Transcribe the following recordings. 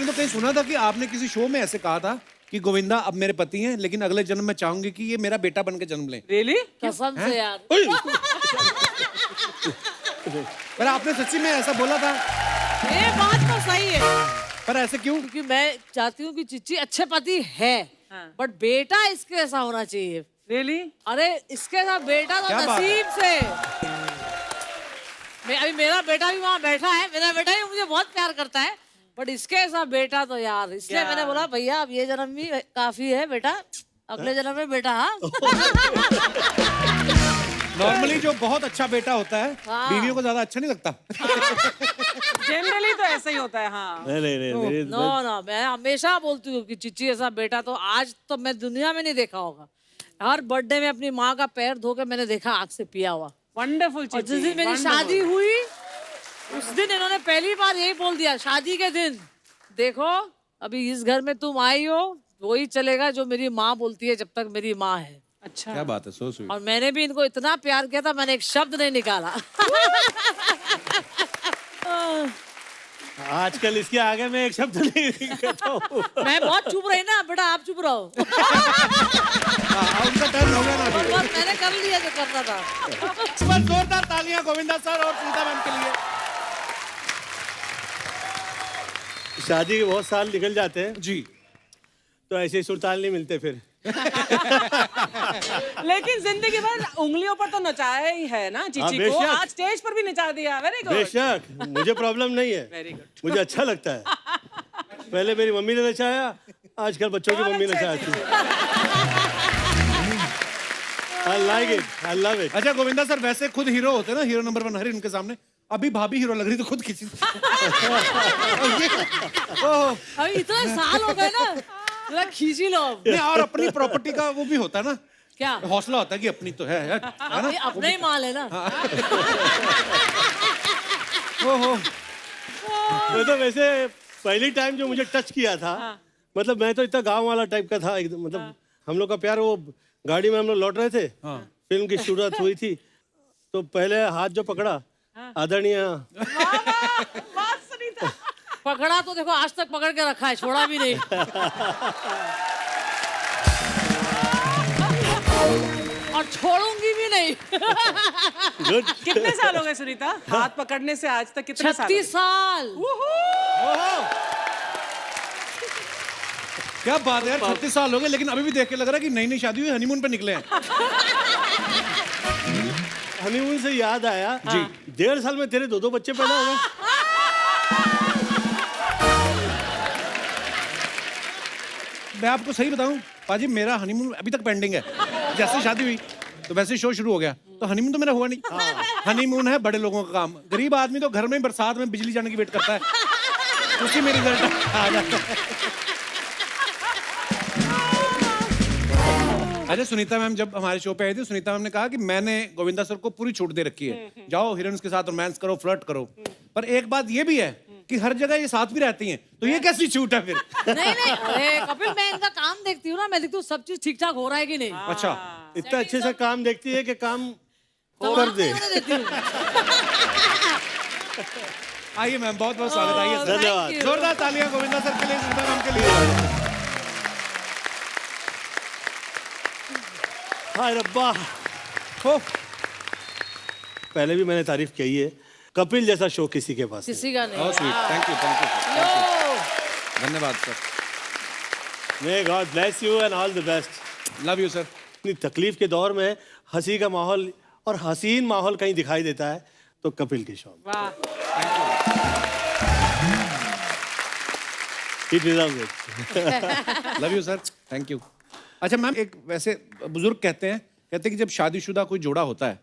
तो कहीं सुना था कि आपने किसी शो में ऐसे कहा था कि गोविंदा अब मेरे पति हैं, लेकिन अगले जन्म में चाहूंगी कि ये मेरा बेटा बन के जन्म लें। रियली? कसम से यार। पर आपने सच्ची में ऐसा बोला था? ये बात तो सही है, पर ऐसे क्यों? क्योंकि मैं चाहती हूँ कि चिच्ची अच्छे पति है, बट बेटा इसके ऐसा होना चाहिए। रियली? अरे इसके साथ बेटा तो क्या बात है? नसीब से। अभी मेरा बेटा भी वहाँ बैठा है, मेरा बेटा भी मुझे बहुत प्यार करता है, बट इसके साथ बेटा तो यार, इसलिए मैंने बोला भैया अब ये जन्म भी काफी है बेटा, अगले जन्म में बेटा। हाँ नॉर्मली जो बहुत अच्छा बेटा होता है बीवियों को ज्यादा अच्छा नहीं लगता। जनरली तो ऐसा ही होता है। हाँ नहीं नो नो, मैं हमेशा बोलती हूँ कि चिच्ची ऐसा बेटा तो आज तो मैं दुनिया में नहीं देखा होगा। हर बर्थडे में अपनी माँ का पैर धो के मैंने देखा आँख से पिया हुआ। वंडरफुल। और जिस दिन मेरी शादी हुई उस दिन इन्होंने पहली बार यही बोल दिया, शादी के दिन, देखो अभी इस घर में तुम आई हो, वही चलेगा जो मेरी माँ बोलती है जब तक मेरी माँ है। अच्छा, क्या बात है, सो स्वीट। और मैंने भी इनको इतना प्यार किया था, मैंने एक शब्द नहीं निकाला। आजकल इसके आगे मैं एक शब्द नहीं कहता हूँ। मैं बहुत चुप रही ना बेटा, आप चुप रहो। उनका टर्न हो गया ना अभी। बस मैंने कर लिया जो करना था। इस बार जोरदार तालियां गोविंदा सर और सुनीता मैम के लिए। शादी के बहुत साल निकल जाते हैं जी, तो ऐसे सुरताल नहीं मिलते फिर। लेकिन जिंदगी भर उंगलियों पर तो नचाया ही है ना चिची को, बेशक। आज स्टेज पर भी नचा दिया। Very good. बेशक, मुझे प्रॉब्लम नहीं है। Very good. मुझे अच्छा लगता है। पहले मेरी मम्मी ने नचाया, आजकल बच्चों की मम्मी नचाती है। I like it, I love it. अच्छा गोविंदा सर, वैसे खुद हीरो होते हैं ना, हीरो नंबर 1 हर उनके सामने। अभी भाभी हीरो लग रही तो खुद किसी। अभी इतने साल हो गए ना, जरा खींची लो अब। नहीं, और अपनी प्रॉपर्टी का वो भी होता है ना, क्या हौसला होता है कि अपनी तो है ना? अपना ही माल है ना। ओहो, मैं तो वैसे पहली टाइम जो मुझे टच किया था, मतलब मैं तो इतना गांव वाला टाइप का था एकदम, मतलब हम लोग का प्यार, वो गाड़ी में हम लोग लौट रहे थे, फिल्म की शुरुआत हुई थी, तो पहले हाथ जो पकड़ा आदरणीय, पकड़ा तो देखो आज तक पकड़ के रखा है, छोड़ा भी नहीं। और छोड़ूंगी भी नहीं। गुड। कितने साल हो गए सुनीता हाथ पकड़ने से आज तक? कितने साल? 36 साल। क्या बात है यार, 36 साल हो गए, लेकिन अभी भी देख के लग रहा है कि नई नई शादी हुई, हनीमून पे निकले हैं। हनीमून से याद आया जी, 1.5 साल में तेरे 2 बच्चे पैदा हो गए। मैं आपको सही बताऊं पाजी, मेरा हनीमून अभी तक पेंडिंग है। जैसे शादी हुई तो वैसे शो शुरू हो गया, तो हनीमून तो मेरा हुआ नहीं। हनीमून है बड़े लोगों का काम, गरीब आदमी तो घर में बरसात में बिजली जाने की वेट करता है, उसी में रिजल्ट आ जाता है। अरे सुनीता मैम जब हमारे शो पे आई थी, सुनीता मैम ने कहा कि मैंने गोविंदा सर को पूरी छूट दे रखी है, जाओ हीरोइंस के साथ रोमांस करो, फ्लर्ट करो। पर एक बात ये भी है कि हर जगह ये साथ भी रहती हैं, तो ये कैसी छूट है फिर? नहीं नहीं, अरे कपिल, मैं इनका काम देखती हूँ ना, मैं देखती हूँ सब चीज ठीक ठाक हो रहा है कि नहीं। अच्छा, इतना अच्छे से काम देखती है कि काम तो कर दे। आइए मैम, बहुत बहुत स्वागत, आइए सर। धन्यवाद। जोरदार तालियां गोविंदा सर के लिए, सुनीता मैम के लिए। हाय रब्बा। हो, पहले भी मैंने तारीफ की है, कपिल जैसा शो किसी के पास नहीं। किसी का नहीं। बहुत स्वीट, थैंक यू लो। धन्यवाद sir. May God bless you and all the best. Love you sir. इतनी तकलीफ के दौर में हंसी का माहौल और हसीन माहौल कहीं दिखाई देता है तो कपिल के शो में। वाह। He deserves it. Love you sir, thank you. अच्छा मैम, एक वैसे बुजुर्ग कहते हैं कि जब शादीशुदा कोई जोड़ा होता है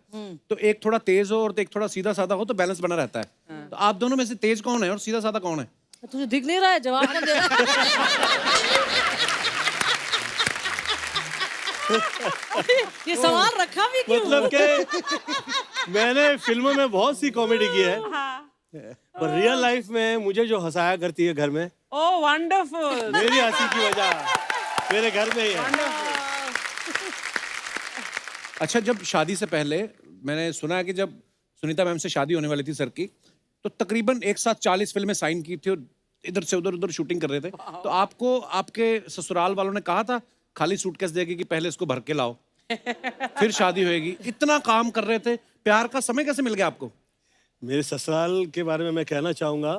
तो एक थोड़ा तेज हो और एक थोड़ा सीधा साधा हो तो बैलेंस बना रहता है। तो आप दोनों में से तेज कौन है और सीधा साधा कौन है? तुझे दिख नहीं रहा है, जवाब कौन दे रहा है? ये सवाल रखा भी क्यों? मतलब कि मैंने फिल्मों में बहुत सी कॉमेडी की है, पर रियल लाइफ में मुझे जो हंसाया करती है घर में, ओह वंडरफुल। मेरी हंसी की वजह मेरे घर में ही है। अच्छा, जब शादी से पहले मैंने सुना है कि जब सुनीता मैम से शादी होने वाली थी सर की, तो तकरीबन एक साथ 40 फिल्में साइन की थी और इधर से उधर उधर शूटिंग कर रहे थे, तो आपको आपके ससुराल वालों ने कहा था खाली सूटकेस देके कि पहले इसको भर के लाओ फिर शादी होएगी? इतना काम कर रहे थे, प्यार का समय कैसे मिल गया आपको? मेरे ससुराल के बारे में मैं कहना चाहूँगा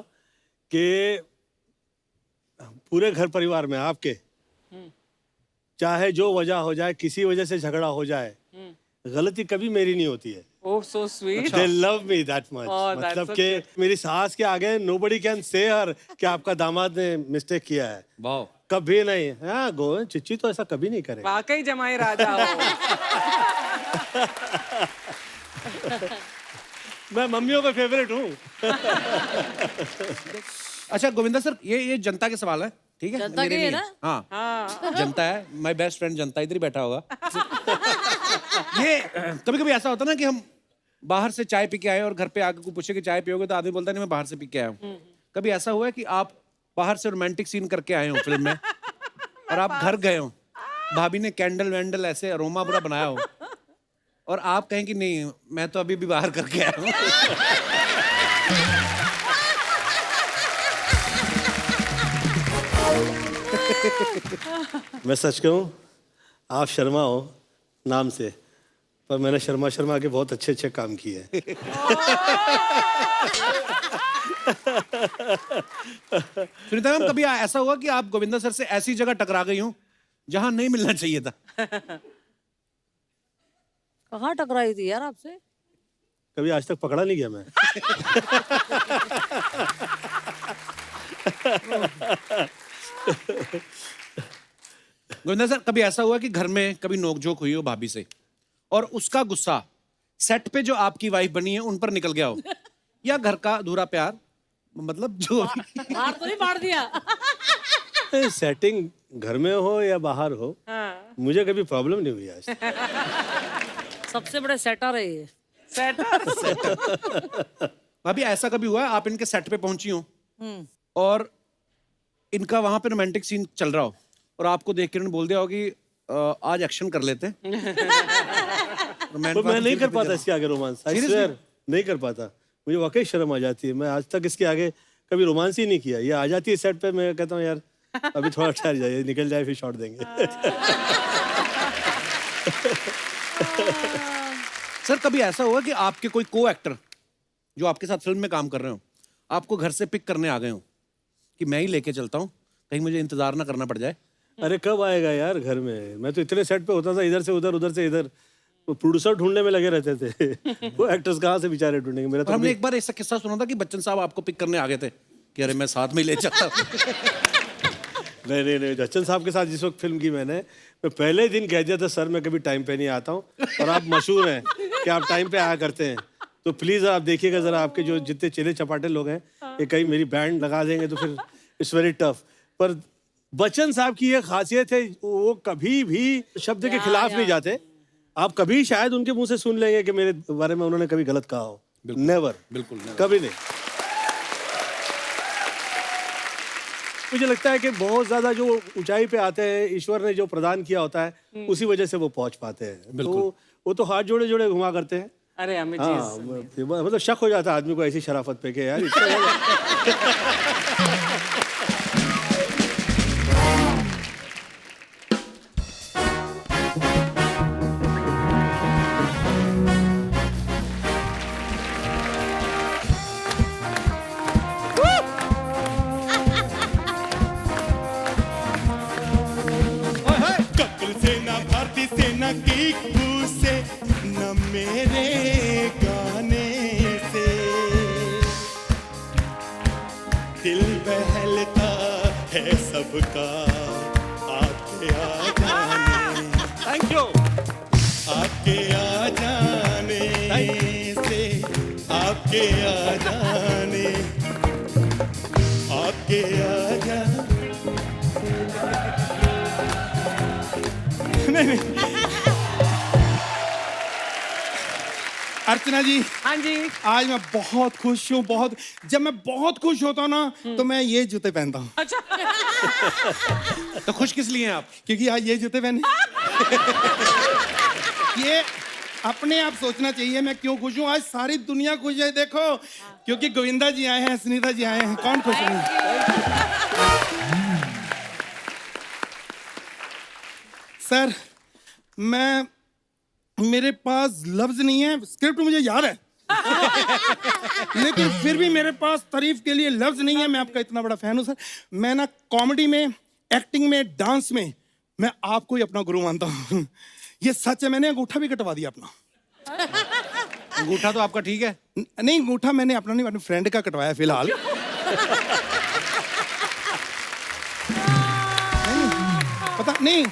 कि पूरे घर परिवार में आपके चाहे जो वजह हो जाए, किसी वजह से झगड़ा हो जाए, गलती कभी मेरी नहीं होती है। Oh so sweet. They love me that much. Oh, that's मतलब so कि मेरी सास के आगे nobody can say her कि आपका दामाद ने मिस्टेक किया है, वाह, कभी नहीं। हाँ गो चिच्ची तो ऐसा कभी नहीं करेगा। वाकई जमाई राजा हो। मैं मम्मियों का फेवरेट हूँ। अच्छा गोविंदा सर, ये जनता के सवाल है, ठीक है? जनता मेरे के है नहीं। ना? हाँ, हाँ। जनता है, माय बेस्ट फ्रेंड जनता इधर ही बैठा होगा। ये कभी कभी ऐसा होता है ना कि हम बाहर से चाय पी के आए और घर पे आके कोई पूछे कि चाय पियोगे, तो आदमी बोलता है नहीं मैं बाहर से पी के आया हूँ। कभी ऐसा हुआ है कि आप बाहर से रोमांटिक सीन करके आए हो फिल्म में और आप घर गए हो, भाभी ने कैंडल वैंडल ऐसे अरोमा पूरा बनाया हो और आप कहें कि नहीं मैं तो अभी भी बाहर करके आया हूँ? मैं सच कहूँ, आप शर्मा हो नाम से, पर मैंने शर्मा शर्मा के बहुत अच्छे अच्छे काम किए हैं। सुनीता मैम, कभी ऐसा हुआ कि आप गोविंदा सर से ऐसी जगह टकरा गई हो जहां नहीं मिलना चाहिए था? कहाँ टकराई थी यार आपसे? कभी आज तक पकड़ा नहीं गया मैं। गोविंदा सर, कभी ऐसा हुआ कि घर में कभी नोकझोंक हुई हो भाभी से और उसका गुस्सा सेट पे जो आपकी वाइफ बनी है उन पर निकल गया हो, या घर का अधूरा प्यार, मतलब जो बाहर तो नहीं मार दिया? सेटिंग घर में हो या बाहर हो, हाँ। मुझे कभी प्रॉब्लम नहीं हुई आज। सबसे बड़े सेटर है ये। भाभी ऐसा कभी हुआ है आप इनके सेट पे पहुंची हो और इनका वहां पे रोमांटिक सीन चल रहा हो और आपको देख के उन्होंने बोल दिया हो कि आज एक्शन कर लेते हैं? तो मैं नहीं कर पाता इसके आगे रोमांस, आई स्वेयर नहीं कर पाता, मुझे वाकई शर्म आ जाती है। मैं आज तक इसके आगे कभी रोमांस ही नहीं किया। ये आ जाती है सेट पे, मैं कहता हूँ यार अभी थोड़ा ठहर जाइए, निकल जाए फिर शॉट देंगे। सर कभी ऐसा हुआ कि आपके कोई को एक्टर जो आपके साथ फिल्म में काम कर रहे हो आपको घर से पिक करने आ गए हो कि मैं ही लेके चलता हूँ, कहीं मुझे इंतजार ना करना पड़ जाए? अरे कब आएगा यार घर में, मैं तो इतने सेट पे होता था, इधर से उधर से इधर, वो प्रोड्यूसर ढूंढने में लगे रहते थे। वो एक्टर्स कहाँ से बेचारे ढूंढेंगे? मेरा और तो हमने एक बार ऐसा किस्सा सुना था कि बच्चन साहब आपको पिक करने आ गए थे कि अरे मैं साथ में ही ले चलता। नहीं, बच्चन साहब के साथ जिस वक्त फिल्म की मैं पहले दिन कह दिया था सर मैं कभी टाइम पे नहीं आता हूँ और आप मशहूर हैं कि आप टाइम पे आया करते हैं, तो प्लीज़ आप देखिएगा ज़रा, आपके जो जितने चेले चपाटे लोग हैं ये कहीं मेरी बैंड लगा देंगे तो फिर इट्स वेरी टफ। पर बच्चन साहब की ये खासियत है, वो कभी भी शब्द के खिलाफ नहीं जाते। आप कभी शायद उनके मुंह से सुन लेंगे कि मेरे बारे में उन्होंने कभी गलत कहा हो, नेवर, बिल्कुल कभी नहीं। मुझे लगता है कि बहुत ज्यादा जो ऊंचाई पे आते हैं, ईश्वर ने जो प्रदान किया होता है उसी वजह से वो पहुंच पाते हैं। तो वो तो हाथ जोड़े जोड़े घुमा करते हैं। अरे अमित जी, हाँ, मतलब शक हो जाता है आदमी को ऐसी शराफत पे कि यार कपिल सेना, भारतीय सेना की खून से, न मेरे गाने से दिल बहलता है सबका, आके आ जाने, थैंक यू। आके आ जाने से, आके आ जाने, आके आ जाने। अर्चना जी, हाँ जी। आज मैं बहुत खुश हूँ, बहुत। जब मैं बहुत खुश होता हूँ ना तो मैं ये जूते पहनता हूँ। अच्छा। तो खुश किस लिए हैं आप? क्योंकि आज ये जूते पहने ये अपने आप सोचना चाहिए मैं क्यों खुश हूँ। आज सारी दुनिया खुश है, देखो, क्योंकि गोविंदा जी आए हैं, सुनीता जी आए हैं, कौन खुश नहीं। सर, मेरे पास लफ्ज नहीं है, स्क्रिप्ट मुझे याद है लेकिन फिर भी मेरे पास तारीफ के लिए लफ्ज नहीं है। मैं आपका इतना बड़ा फैन हूं सर। मैं ना कॉमेडी में, एक्टिंग में, डांस में मैं आपको ही अपना गुरु मानता हूं। ये सच है, मैंने अंगूठा भी कटवा दिया अपना। अंगूठा तो आपका ठीक है। नहीं, अंगूठा मैंने अपना नहीं, अपने फ्रेंड का कटवाया फिलहाल। पता नहीं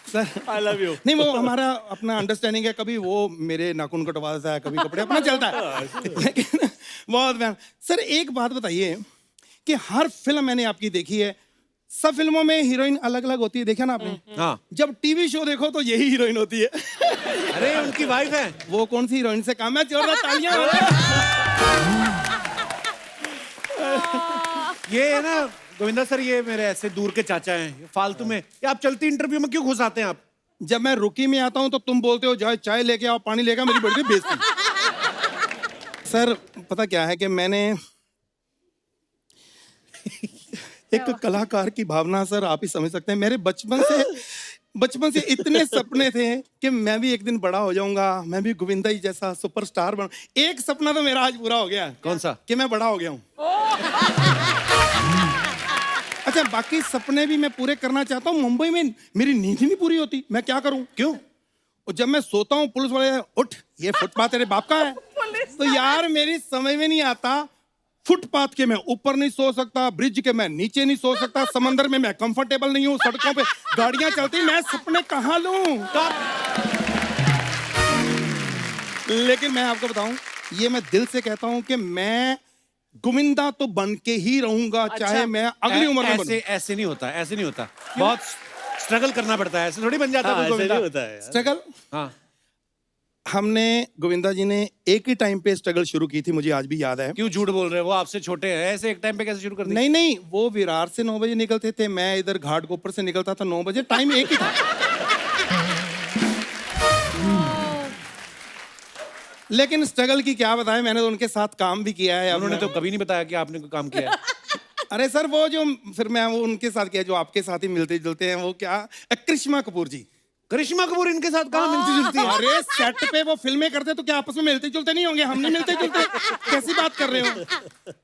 सर, आई लव यू। नहीं वो हमारा अपना अंडरस्टैंडिंग है, कभी वो मेरे नाखून कटवा देता है, कभी कपड़े अपना चलता है। लेकिन बहुत फैन सर। एक बात बताइए कि हर फिल्म मैंने आपकी देखी है, सब फिल्मों में हीरोइन अलग अलग होती है, देखा ना आपने? हाँ। जब टीवी शो देखो तो यही हीरोइन होती है। अरे उनकी वाइफ है। वो कौन सी हीरोइन से काम है? जोरदार तालियां। ये है ना गोविंदा सर, ये मेरे ऐसे दूर के चाचा हैं, ये फालतू में ये आप चलती इंटरव्यू में क्यों घुसाते हैं आप? जब मैं रुकी में आता हूं तो तुम बोलते हो जाओ चाय लेके आओ, पानी लेके आओ, मेरी बड़ी बेइज्जती। सर पता क्या है कि मैंने एक कलाकार की भावना, सर आप ही समझ सकते हैं। मेरे बचपन से इतने सपने थे कि मैं भी एक दिन बड़ा हो जाऊंगा, मैं भी गोविंदा जी जैसा सुपरस्टार बनूं। एक सपना तो मेरा आज पूरा हो गया। कौन सा? कि मैं बड़ा हो गया हूं। अच्छा, बाकी सपने भी मैं पूरे करना चाहता हूँ। मुंबई में मेरी नींद ही नहीं पूरी होती, मैं क्या करूं? क्यों? और जब मैं सोता हूँ पुलिस वाले, उठ ये फुटपाथ तेरे बाप का है। तो यार मेरी समझ में नहीं आता, फुटपाथ के मैं ऊपर नहीं सो सकता, ब्रिज के मैं नीचे नहीं सो सकता, समंदर में मैं कंफर्टेबल नहीं हूँ, सड़कों पे गाड़ियां चलती, मैं सपने कहाँ लूं? लेकिन मैं आपको बताऊं, ये मैं दिल से कहता हूं कि मैं गोविंदा तो बन के ही रहूंगा, चाहे मैं अगली उम्र में बनूं। ऐसे नहीं होता, ऐसे नहीं होता, बहुत स्ट्रगल करना पड़ता है, ऐसे थोड़ी बन जाता है गोविंदा। होता है स्ट्रगल। हाँ, हमने गोविंदा जी ने एक ही टाइम पे स्ट्रगल शुरू की थी, मुझे आज भी याद है। क्यों झूठ बोल रहे हैं? वो आपसे छोटे हैं, ऐसे एक टाइम पे कैसे शुरू कर दी? नहीं, वो विरार से 9 बजे निकलते थे, मैं इधर घाटकोपर से निकलता था 9 बजे, टाइम एक ही था। लेकिन स्ट्रगल की क्या बताएं, मैंने तो उनके साथ काम भी किया है। उन्होंने तो कभी नहीं बताया कि आपने कोई काम किया है। अरे सर, वो जो फिर मैं वो उनके साथ किया जो आपके साथ ही मिलते जुलते हैं, वो क्या, करिश्मा कपूर जी। करिश्मा कपूर इनके साथ कहाँ मिलती जुलती है? अरे सेट पे वो फिल्में करते तो क्या आपस में मिलते जुलते नहीं होंगे? हम नहीं मिलते जुलते, कैसी बात कर रहे हो?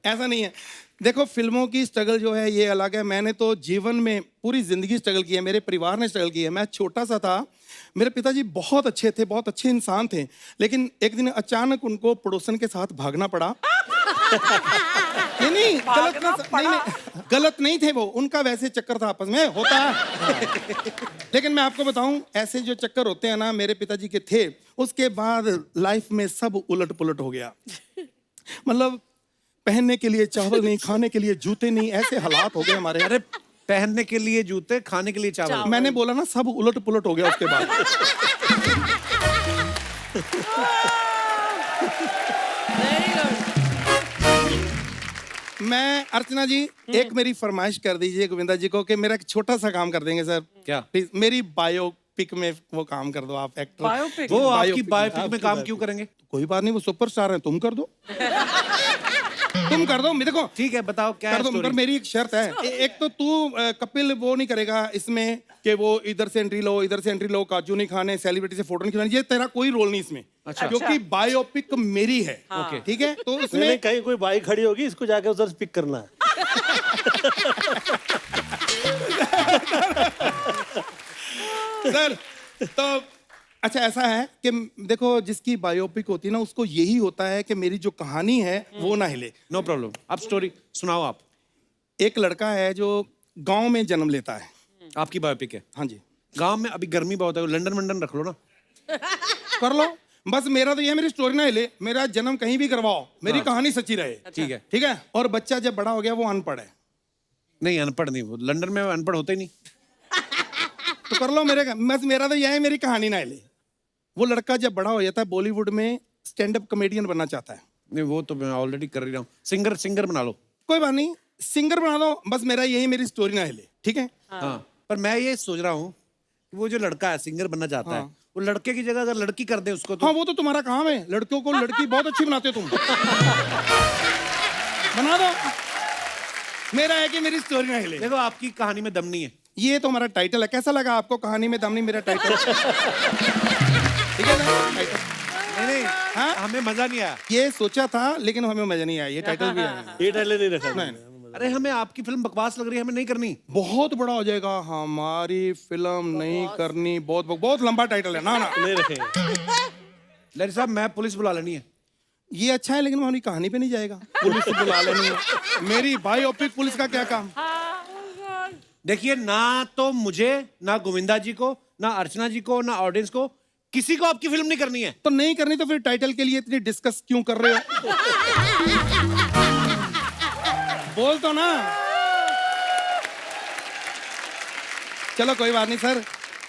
ऐसा नहीं है। देखो, फिल्मों की स्ट्रगल जो है ये अलग है। मैंने तो जीवन में पूरी जिंदगी स्ट्रगल की है, मेरे परिवार ने स्ट्रगल की है। मैं छोटा सा था, मेरे पिताजी बहुत अच्छे थे, बहुत अच्छे इंसान थे, लेकिन एक दिन अचानक उनको पड़ोसन के साथ भागना पड़ा। नहीं, गलत नहीं थे वो, उनका वैसे चक्कर था, आपस में होता है। लेकिन मैं आपको बताऊं, ऐसे जो चक्कर होते हैं ना, मेरे पिताजी के थे। उसके बाद लाइफ में सब उलट पुलट हो गया। मतलब पहनने के लिए चावल नहीं, खाने के लिए जूते नहीं, ऐसे हालात हो गए हमारे। अरे पहनने के लिए जूते, खाने के लिए चावल। मैंने बोला ना, सब उलट पुलट हो गया उसके बाद। मैं, अर्चना जी, एक मेरी फरमाइश कर दीजिए गोविंदा जी को कि मेरा एक छोटा सा काम कर देंगे सर। क्या? प्लीज मेरी बायोपिक में वो काम कर दो आप, एक्टर। बायोपिक? वो आपकी बायोपिक में काम क्यों करेंगे? कोई बात नहीं, वो सुपरस्टार है, तुम कर दो। तुम कर दो, देखो ठीक है, बताओ क्या कर दो, पर मेरी एक शर्त है। एक तो तू कपिल वो नहीं करेगा इसमें कि वो इधर से एंट्री लो, इधर से एंट्री लो, काजू नहीं खाने, सेलिब्रिटी से फोटो नहीं खिंचवानी, ये तेरा कोई रोल नहीं इसमें। अच्छा। क्योंकि बायोपिक मेरी है। ओके। ठीक है, तो नहीं, उसमें कहीं कोई बाइक खड़ी होगी, इसको जाके उधर पिक करना है। सर तो अच्छा ऐसा है कि देखो, जिसकी बायोपिक होती है ना, उसको यही होता है कि मेरी जो कहानी है वो ना हिले। नो प्रॉब्लम, अब स्टोरी सुनाओ आप। एक लड़का है जो गांव में जन्म लेता है। आपकी बायोपिक है? हाँ जी। गांव में अभी गर्मी बहुत है, लंदन वंडन रख लो ना। कर लो, बस मेरा तो ये, मेरी स्टोरी ना हिले, मेरा जन्म कहीं भी करवाओ, मेरी कहानी सच्ची रहे। ठीक है। ठीक है। और बच्चा जब बड़ा हो गया वो अनपढ़ है। नहीं, अनपढ़ नहीं, वो लंदन में अनपढ़ होते ही नहीं। तो कर लो, बस मेरा तो यह है, मेरी कहानी ना हिले। वो लड़का जब बड़ा हो जाता है, बॉलीवुड में स्टैंड अप कॉमेडियन बनना चाहता है। नहीं, वो तो मैं ऑलरेडी कर ही रहा हूँ। सिंगर बना लो। कोई बात नहीं, सिंगर बना दो, बस मेरा यही, मेरी स्टोरी ना हिले। ठीक है। हाँ, पर मैं ये सोच रहा हूँ कि वो जो लड़का है सिंगर बनना चाहता है, वो लड़के की जगह अगर लड़की कर दे उसको तो हाँ वो तो तुम्हारा काम है, लड़कियों को लड़की बहुत अच्छी बनाते हो तुम। बना दो, मेरा है कि मेरी स्टोरी ना हिले। देखो आपकी कहानी में दम नहीं है। ये तो हमारा टाइटल है, कैसा लगा आपको? कहानी में दम नहीं मेरा टाइटल। ठीक है ना टाइटल? नहीं हाँ? हमें मजा नहीं आया। ये सोचा था लेकिन हमें मजा नहीं आया, ये टाइटल भी है। ये टाइटल नहीं रखा। नहीं, अरे हमें आपकी फिल्म बकवास लग रही है, हमें नहीं करनी। बहुत बड़ा हो जाएगा, हमारी फिल्म नहीं करनी, बहुत बहुत लंबा टाइटल है ना। ना नहीं रखेंगे। लहरी साहब मैं पुलिस बुला लेनी है। ये अच्छा है लेकिन हमारी कहानी पे नहीं जाएगा, पुलिस को बुला लेनी है। मेरी बायोपिक पुलिस का क्या काम? देखिए ना तो मुझे, ना गोविंदा जी को, ना अर्चना जी को, ना ऑडियंस को, किसी को आपकी फिल्म नहीं करनी है। तो नहीं करनी तो फिर टाइटल के लिए इतनी डिस्कस क्यों कर रहे हो? बोल तो ना। चलो कोई बात नहीं सर,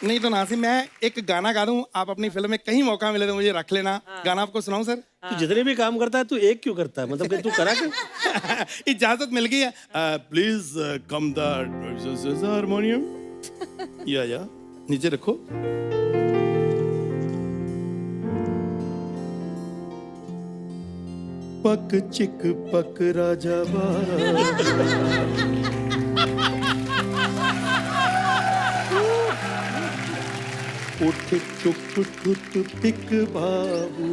नहीं तो नासिम मैं एक गाना गा दूं, आप अपनी फिल्म में कहीं मौका मिले तो मुझे रख लेना। गाना आपको सुनाऊं सर? तू जितने भी काम करता है तू एक क्यों करता है, मतलब कि तू करा कर। इजाजत मिल गई है। Please come the harmonium. या नीचे रखो। पक चिक पक राजा उठ चुक टूट पिक बाबू।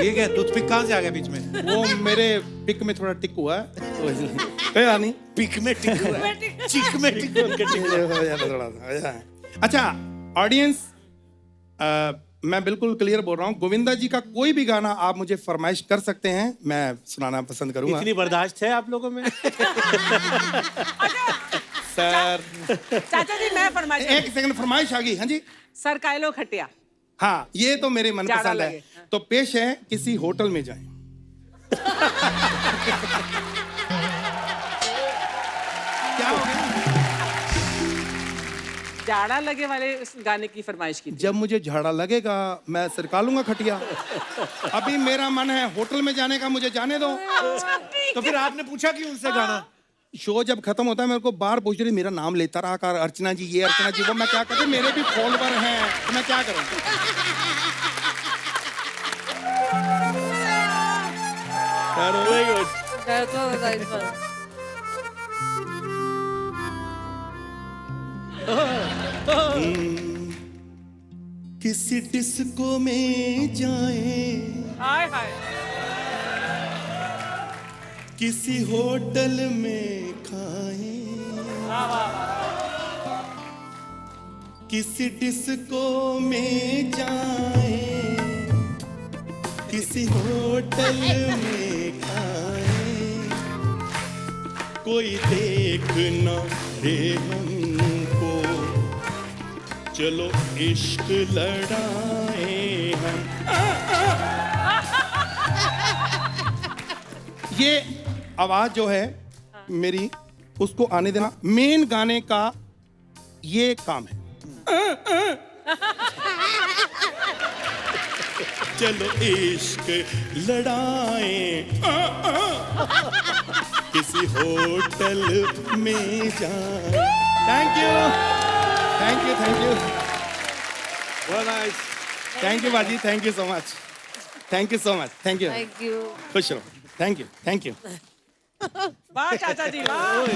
ये क्या टूथपिक कहाँ से आ गया बीच में? वो मेरे पिक में थोड़ा टिक हुआ है। नहीं पिक में टिक हुआ है। चिक में टिक हुआ है। अच्छा ऑडियंस, मैं बिल्कुल क्लियर बोल रहा हूँ, गोविंदा जी का कोई भी गाना आप मुझे फरमाइश कर सकते हैं, मैं सुनाना पसंद करूंगा। इतनी बर्दाश्त है आप लोगों में? सर चाचा जी मैं फरमाइश एक सेकंड, फरमाइश आ गई। हाँ जी सर कायलो खटिया। हाँ, ये तो मेरे मन ज्यादा पसंद है। लगे। तो पेश है, किसी होटल में जाएं। क्या हो गया? जाड़ा लगे वाले इस गाने की फरमाइश की थी। जब मुझे झाड़ा लगेगा मैं सरका लूंगा खटिया। अभी मेरा मन है होटल में जाने का, मुझे जाने दो। तो फिर आपने पूछा क्यों उनसे गाना? शो जब खत्म होता है मेरे को बार पूछ रही, मेरा नाम लेता रहा कर, अर्चना जी ये, अर्चना जी वो। मैं क्या करूं, मेरे भी फॉलोवर हैं, तो मैं क्या करूं? Very good. किसी डिस्को में जाएं, हाय हाय। किसी होटल में खाएं, किसी डिस्को में जाएं, किसी होटल में खाएं, कोई देख ना दे हमको, चलो इश्क लड़ाएं हम। ये आवाज जो है मेरी, उसको आने देना। मेन गाने का ये काम है। चलो इश्क लड़ाएं, किसी होटल में जाएं। Thank you, thank you, thank you, thank you बाजी, thank you so much, thank you so much, thank you, thank you. खुश रहो, थैंक यू, थैंक यू। वाह चाचा जी वाह।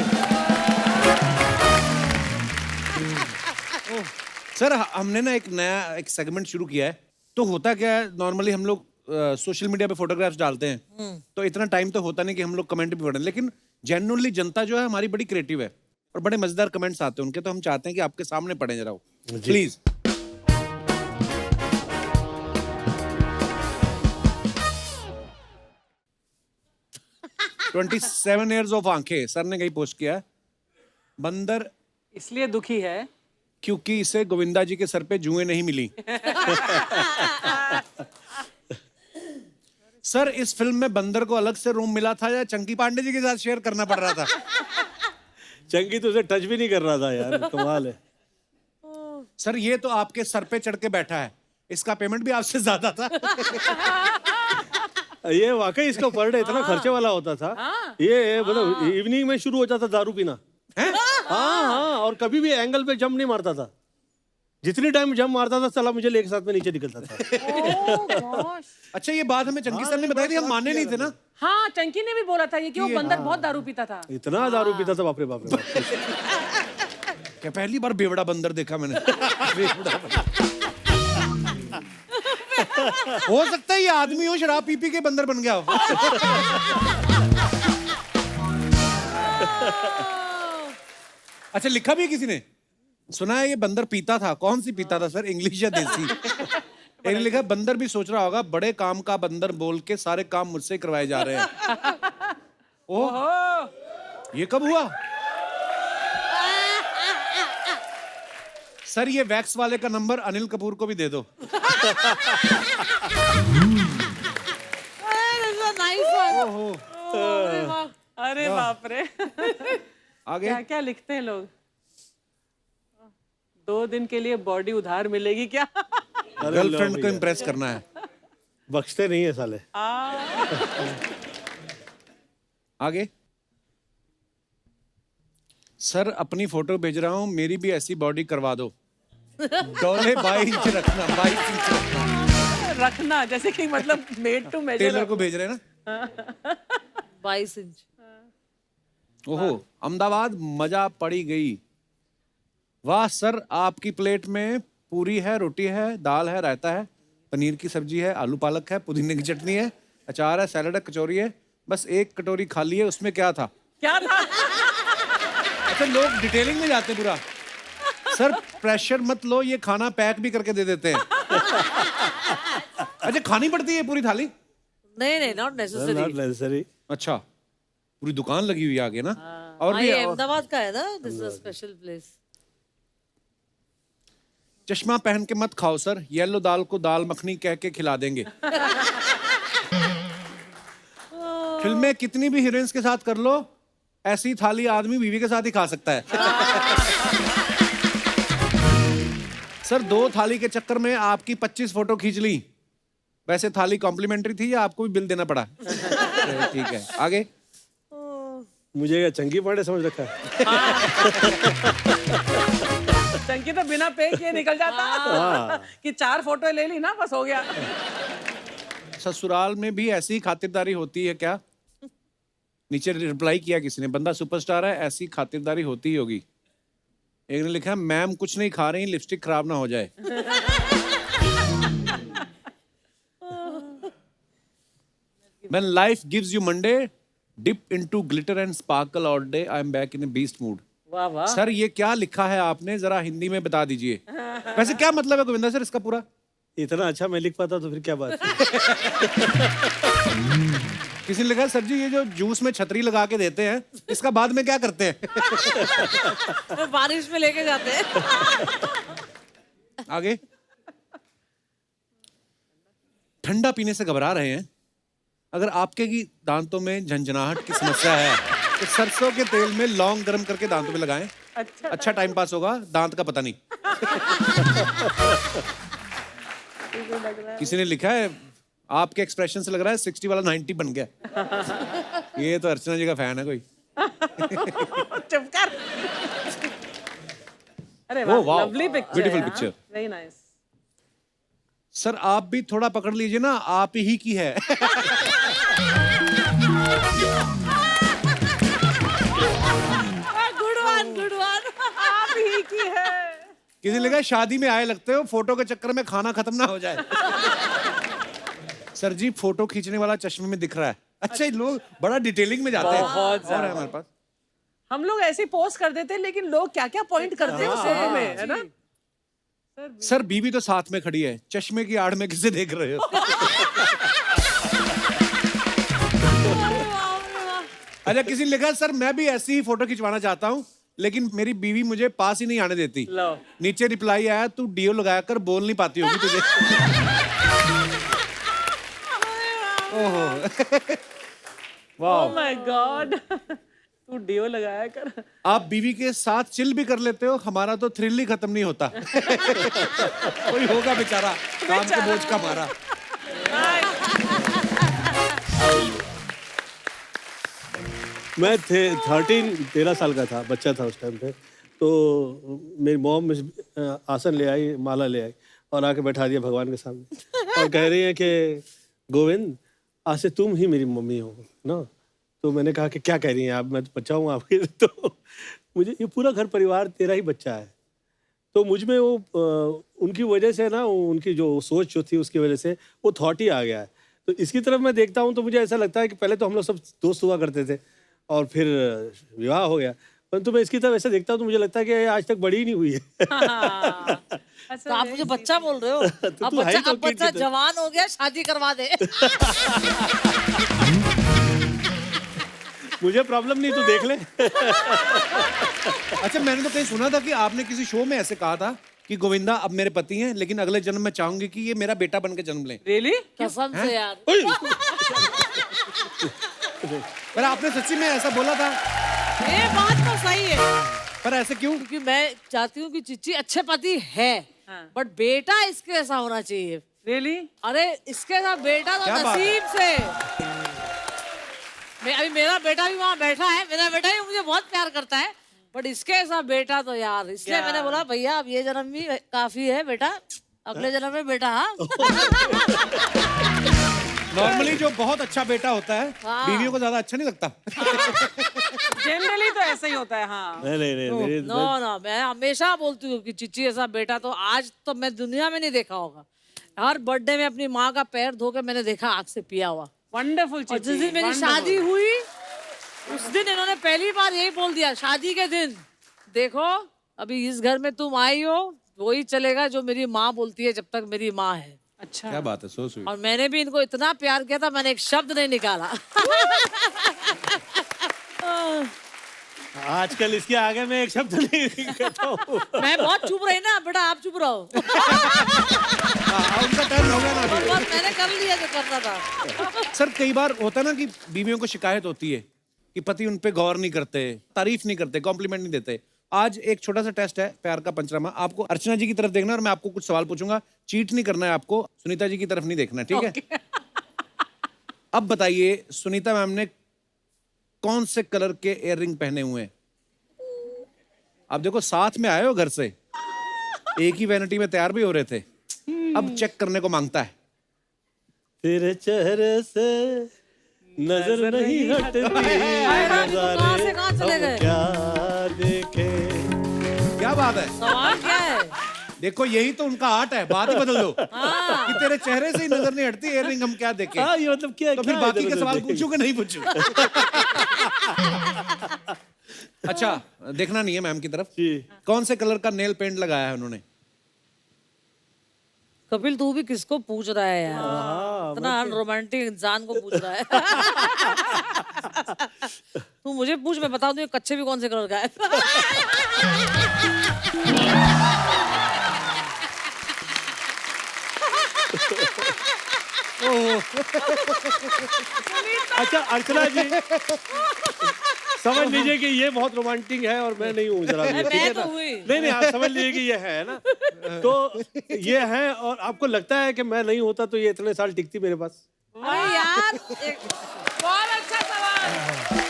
सर हमने ना एक नया एक सेगमेंट शुरू किया है। तो होता क्या है, नॉर्मली हम लोग सोशल मीडिया पे फोटोग्राफ्स डालते हैं, तो इतना टाइम तो होता नहीं कि हम लोग कमेंट भी पढ़ें, लेकिन जेन्युइनली जनता जो है हमारी बड़ी क्रिएटिव है और बड़े मजेदार कमेंट्स आते हैं उनके। तो हम चाहते हैं कि आपके सामने पढ़ें जरा वो, प्लीज। "27 years of आंखें" सर ने कहीं पोस्ट किया है। बंदर इसलिए दुखी है क्योंकि इसे गोविंदा जी के सर पे जुएं नहीं मिली। सर इस फिल्म में बंदर को अलग से रूम मिला था या चंकी पांडे जी के साथ शेयर करना पड़ रहा था? चंकी तो उसे टच भी नहीं कर रहा था यार, कमाल है। सर ये तो आपके सर पे चढ़ के बैठा है, इसका पेमेंट भी आपसे ज्यादा था। ये वाकई इसका पर डे इतना खर्चे वाला होता था। ये मतलब इवनिंग में शुरू हो जाता दारू पीना। हाँ हाँ, और कभी भी एंगल पे जंप नहीं मारता था। जितनी टाइम जंप मारता था साला मुझे लेके साथ में नीचे निकलता था। अच्छा ये बात हमें चंकी सर ने बताई थी, हम मानने नहीं थे ना। हाँ चंकी ने भी बोला था ये कि वो बंदर बहुत दारू पीता था। इतना दारू पीता था, बाप रे बाप रे बाप। क्या पहली बार बेवड़ा बंदर देखा मैंने। बेवड़ा बंदर। हो सकता है ये आदमी हो, शराब पी पी के बंदर बन गया हो। अच्छा लिखा भी है किसी ने, सुना है ये बंदर पीता था। कौन सी पीता था सर, इंग्लिश या देसी? एक ने लिखा बंदर भी सोच रहा होगा बड़े काम का बंदर बोल के सारे काम मुझसे करवाए जा रहे हैं। ओह ये कब हुआ सर? ये वैक्स वाले का नंबर अनिल कपूर को भी दे दो। अरे बाप रे। आगे क्या क्या लिखते हैं लोग। 2 दिन के लिए बॉडी उधार मिलेगी क्या? गर्लफ्रेंड को इम्प्रेस करना है। बख्शते नहीं है साले। आगे सर अपनी फोटो भेज रहा हूँ, मेरी भी ऐसी बॉडी करवा दो। डोले 22 इंच रखना, 22 इंच रखना जैसे कि मतलब मेड टू मेजर। टेलर को भेज रहे हैं ना। 22 इंच। ओहो अहमदाबाद मजा पड़ी गई। वाह सर आपकी प्लेट में पूरी है, रोटी है, दाल है, रायता है, पनीर की सब्जी है, आलू पालक है, पुदीने की चटनी है, अचार है, सैलड है, कचौरी है, बस एक कटोरी खाली है, उसमें क्या था? क्या था? अच्छा लोग डिटेलिंग में जाते पूरा। सर प्रेशर मत लो, ये खाना पैक भी करके दे देते हैं। अच्छा खानी पड़ती है पूरी थाली? नहीं नहीं नॉट नेसेसरी। Not necessary. अच्छा पूरी दुकान लगी हुई है आगे ना। और हाँ, भी ये अहमदाबाद का है ना, this is a special place. चश्मा पहन के मत खाओ सर, येलो दाल को दाल मखनी कह के खिला देंगे। फिल्में कितनी भी हीरोइंस के साथ कर लो, ऐसी थाली आदमी बीवी के साथ ही खा सकता है। सर 2 थाली के चक्कर में आपकी 25 फोटो खींच ली। वैसे थाली कॉम्प्लीमेंट्री थी या आपको भी बिल देना पड़ा? ठीक है आगे। मुझे क्या चंगी पांडे समझ रखा है? चंकी तो बिना पे किए निकल जाता कि 4 फोटो ले ली ना, बस हो गया। ससुराल में भी ऐसी खातिरदारी होती है क्या? नीचे रिप्लाई किया किसी ने, बंदा सुपरस्टार है, ऐसी खातिरदारी होती ही होगी। एक ने लिखा मैम कुछ नहीं खा रही, लिपस्टिक खराब ना हो जाए। When life gives you Monday, dip into glitter and sparkle all day. I am back in a beast mood. वाह वाह। सर ये क्या लिखा है आपने, जरा हिंदी में बता दीजिए। वैसे क्या मतलब है गोविंदा सर इसका पूरा? इतना अच्छा मैं लिख पाता तो फिर क्या बात है? किसी ने लिखा सर जी ये जो जूस में छतरी लगा के देते हैं, इसका बाद में क्या करते हैं? वो बारिश में लेके जाते हैं। आगे ठंडा पीने से घबरा रहे हैं, अगर आपके की दांतों में झंझनाहट की समस्या है तो सरसों के तेल में लौंग गर्म करके दांतों में लगाएं। अच्छा टाइम पास होगा, दांत का पता नहीं। किसी ने लिखा है आपके एक्सप्रेशन से लग रहा है 60 वाला 90 बन गया। ये तो अर्चना जी का फैन है कोई। चुप कर। अरे Oh, wow. Lovely picture. Beautiful picture. Very nice. Sir आप भी थोड़ा पकड़ लीजिए ना, आप ही की है। Good one good one. आप ही की है। किसी ने लिखा शादी में आए लगते हो, फोटो के चक्कर में खाना खत्म ना हो जाए। सर जी फोटो खींचने वाला चश्मे में दिख रहा है। अच्छा लोग बड़ा डिटेलिंग में जाते हैं। बहुत और है हमारे पास। हम लोग ऐसे पोस्ट कर देते हैं, लेकिन लोग क्या क्या पॉइंट करते हैं उस फोटो में, है ना? सर बीवी तो साथ में खड़ी है, चश्मे की आड़ में किसे देख रहे हो? अच्छा किसी ने लिखा सर मैं भी ऐसी ही फोटो खिंचवाना चाहता हूँ, लेकिन मेरी बीवी मुझे पास ही नहीं आने देती। लो। नीचे रिप्लाई आया तू डीओ लगाया कर, बोल नहीं पाती होगी तुझे। ओहो ओह माय गॉड। तू डीओ लगाया कर। आप बीवी के साथ चिल भी कर लेते हो, हमारा तो थ्रिल ही खत्म नहीं होता। कोई होगा बेचारा काम के बोझ का मारा। मैं 13 साल का था, बच्चा था उस टाइम पे। तो मेरी मॉम आसन ले आई, माला ले आई और आके बैठा दिया भगवान के सामने और कह रही है कि गोविंद आज से तुम ही मेरी मम्मी हो ना। तो मैंने कहा कि क्या कह रही हैं आप, मैं तो बच्चा हूँ आपके। तो मुझे ये पूरा घर परिवार तेरा ही बच्चा है। तो मुझ में वो उनकी वजह से ना, उनकी जो सोच जो थी उसकी वजह से वो थॉट ही आ गया है। तो इसकी तरफ मैं देखता हूँ तो मुझे ऐसा लगता है कि पहले तो हम लोग सब दोस्त हुआ करते थे और फिर विवाह हो गया, परंतु मैं इसकी तरफ ऐसे देखता हूँ तो मुझे लगता है कि ये आज तक बड़ी ही नहीं हुई है। तो आप मुझे बच्चा बोल रहे हो? तो अब तू है ही बच्चा, तो अब बच्चा किड की जवान हो गया, शादी करवा दे। मुझे प्रॉब्लम नहीं, तू देख ले। अच्छा, मैंने तो कहीं सुना था कि आपने किसी शो में ऐसे कहा था कि गोविंदा अब मेरे पति हैं, लेकिन अगले जन्म में चाहूंगी कि ये मेरा बेटा बन के जन्म लें। रियली? कसम से यार। पर आपने सच्ची में ऐसा बोला था? ये बात तो सही है, पर ऐसे क्यों? क्योंकि मैं चाहती हूँ कि चिच्ची अच्छे पति है, बट बेटा इसके ऐसा होना चाहिए। रियली? अरे इसके साथ बेटा तो क्या बात है? नसीब से। मैं अभी, मेरा बेटा भी वहाँ बैठा है, मेरा बेटा भी मुझे बहुत प्यार करता है, बट इसके साथ बेटा तो यार, इसलिए मैंने बोला भैया अब ये जन्म भी काफी है बेटा, अगले जन्म में बेटा। हाँ। नॉर्मली जो बहुत अच्छा बेटा होता है बीवियों को ज्यादा अच्छा नहीं लगता। जनरली तो ऐसा ही होता है। हाँ। नहीं नो नो, मैं हमेशा बोलती हूँ कि चिच्ची ऐसा बेटा तो आज तो मैं दुनिया में नहीं देखा होगा। हर बर्थडे में अपनी माँ का पैर धो के मैंने देखा, आँख से पिया हुआ। वंडरफुल। और जिस दिन मेरी शादी हुई उस दिन इन्होंने पहली बार यही बोल दिया, शादी के दिन, देखो अभी इस घर में तुम आई हो, वही चलेगा जो मेरी माँ बोलती है जब तक मेरी माँ है। अच्छा। क्या बात है, सो स्वीट। और मैंने भी इनको इतना प्यार किया था, मैंने एक शब्द नहीं निकाला। आजकल इसके आगे मैं एक शब्द नहीं कहता हूँ। मैं बहुत चुप रही ना बेटा, आप चुप रहो। उनका टर्न हो गया ना अभी। बस मैंने कर लिया जो करना था। सर कई बार होता है ना कि बीवियों को शिकायत होती है कि पति उन पे गौर नहीं करते, तारीफ नहीं करते, कॉम्प्लीमेंट नहीं देते। आज एक छोटा सा टेस्ट है, प्यार का पंचनामा। आपको अर्चना जी की तरफ देखना है और मैं आपको कुछ सवाल पूछूंगा, चीट नहीं करना है आपको, सुनीता जी की तरफ नहीं देखना है, ठीक है? अब बताइए सुनीता मैम ने कौन से कलर के इयररिंग पहने हुए हैं? आप देखो साथ में आए हो घर से, एक ही वैनिटी में तैयार भी हो रहे थे, अब चेक करने को मांगता है। तेरे चेहरे से नजर नहीं हटती, कहाँ से कहाँ चले गए? क्या देखे। क्या बात है? सवाल क्या है? देखो यही तो उनका आर्ट है, बात ही बदल दो कि तेरे चेहरे से ही नजर नहीं हटती, इयररिंग हम क्या देखें? हाँ, ये मतलब क्या? तो फिर क्या बाकी के इधर-उधर सवाल देखेंगे? पूछूं कि नहीं पूछूं? अच्छा, देखना नहीं है मैम की तरफ। जी। कौन से कलर का नेल पेंट लगाया है उन्होंने? कपिल तू भी किसको पूछ रहा है यार? इतना रोमांटिक इंसान को पूछ रहा है। तू मुझे पूछ, मैं बता दूं ये कच्चे भी कौन से कलर का है। अच्छा अर्चना जी, समझ लीजिए कि ये बहुत रोमांटिक है और मैं नहीं हूँ जरा भी, ठीक है मैं ना? तो हुई। नहीं आप समझ लीजिए कि ये है ना, तो ये है। और आपको लगता है कि मैं नहीं होता तो ये इतने साल टिकती मेरे पास? अरे यार बहुत अच्छा सवाल।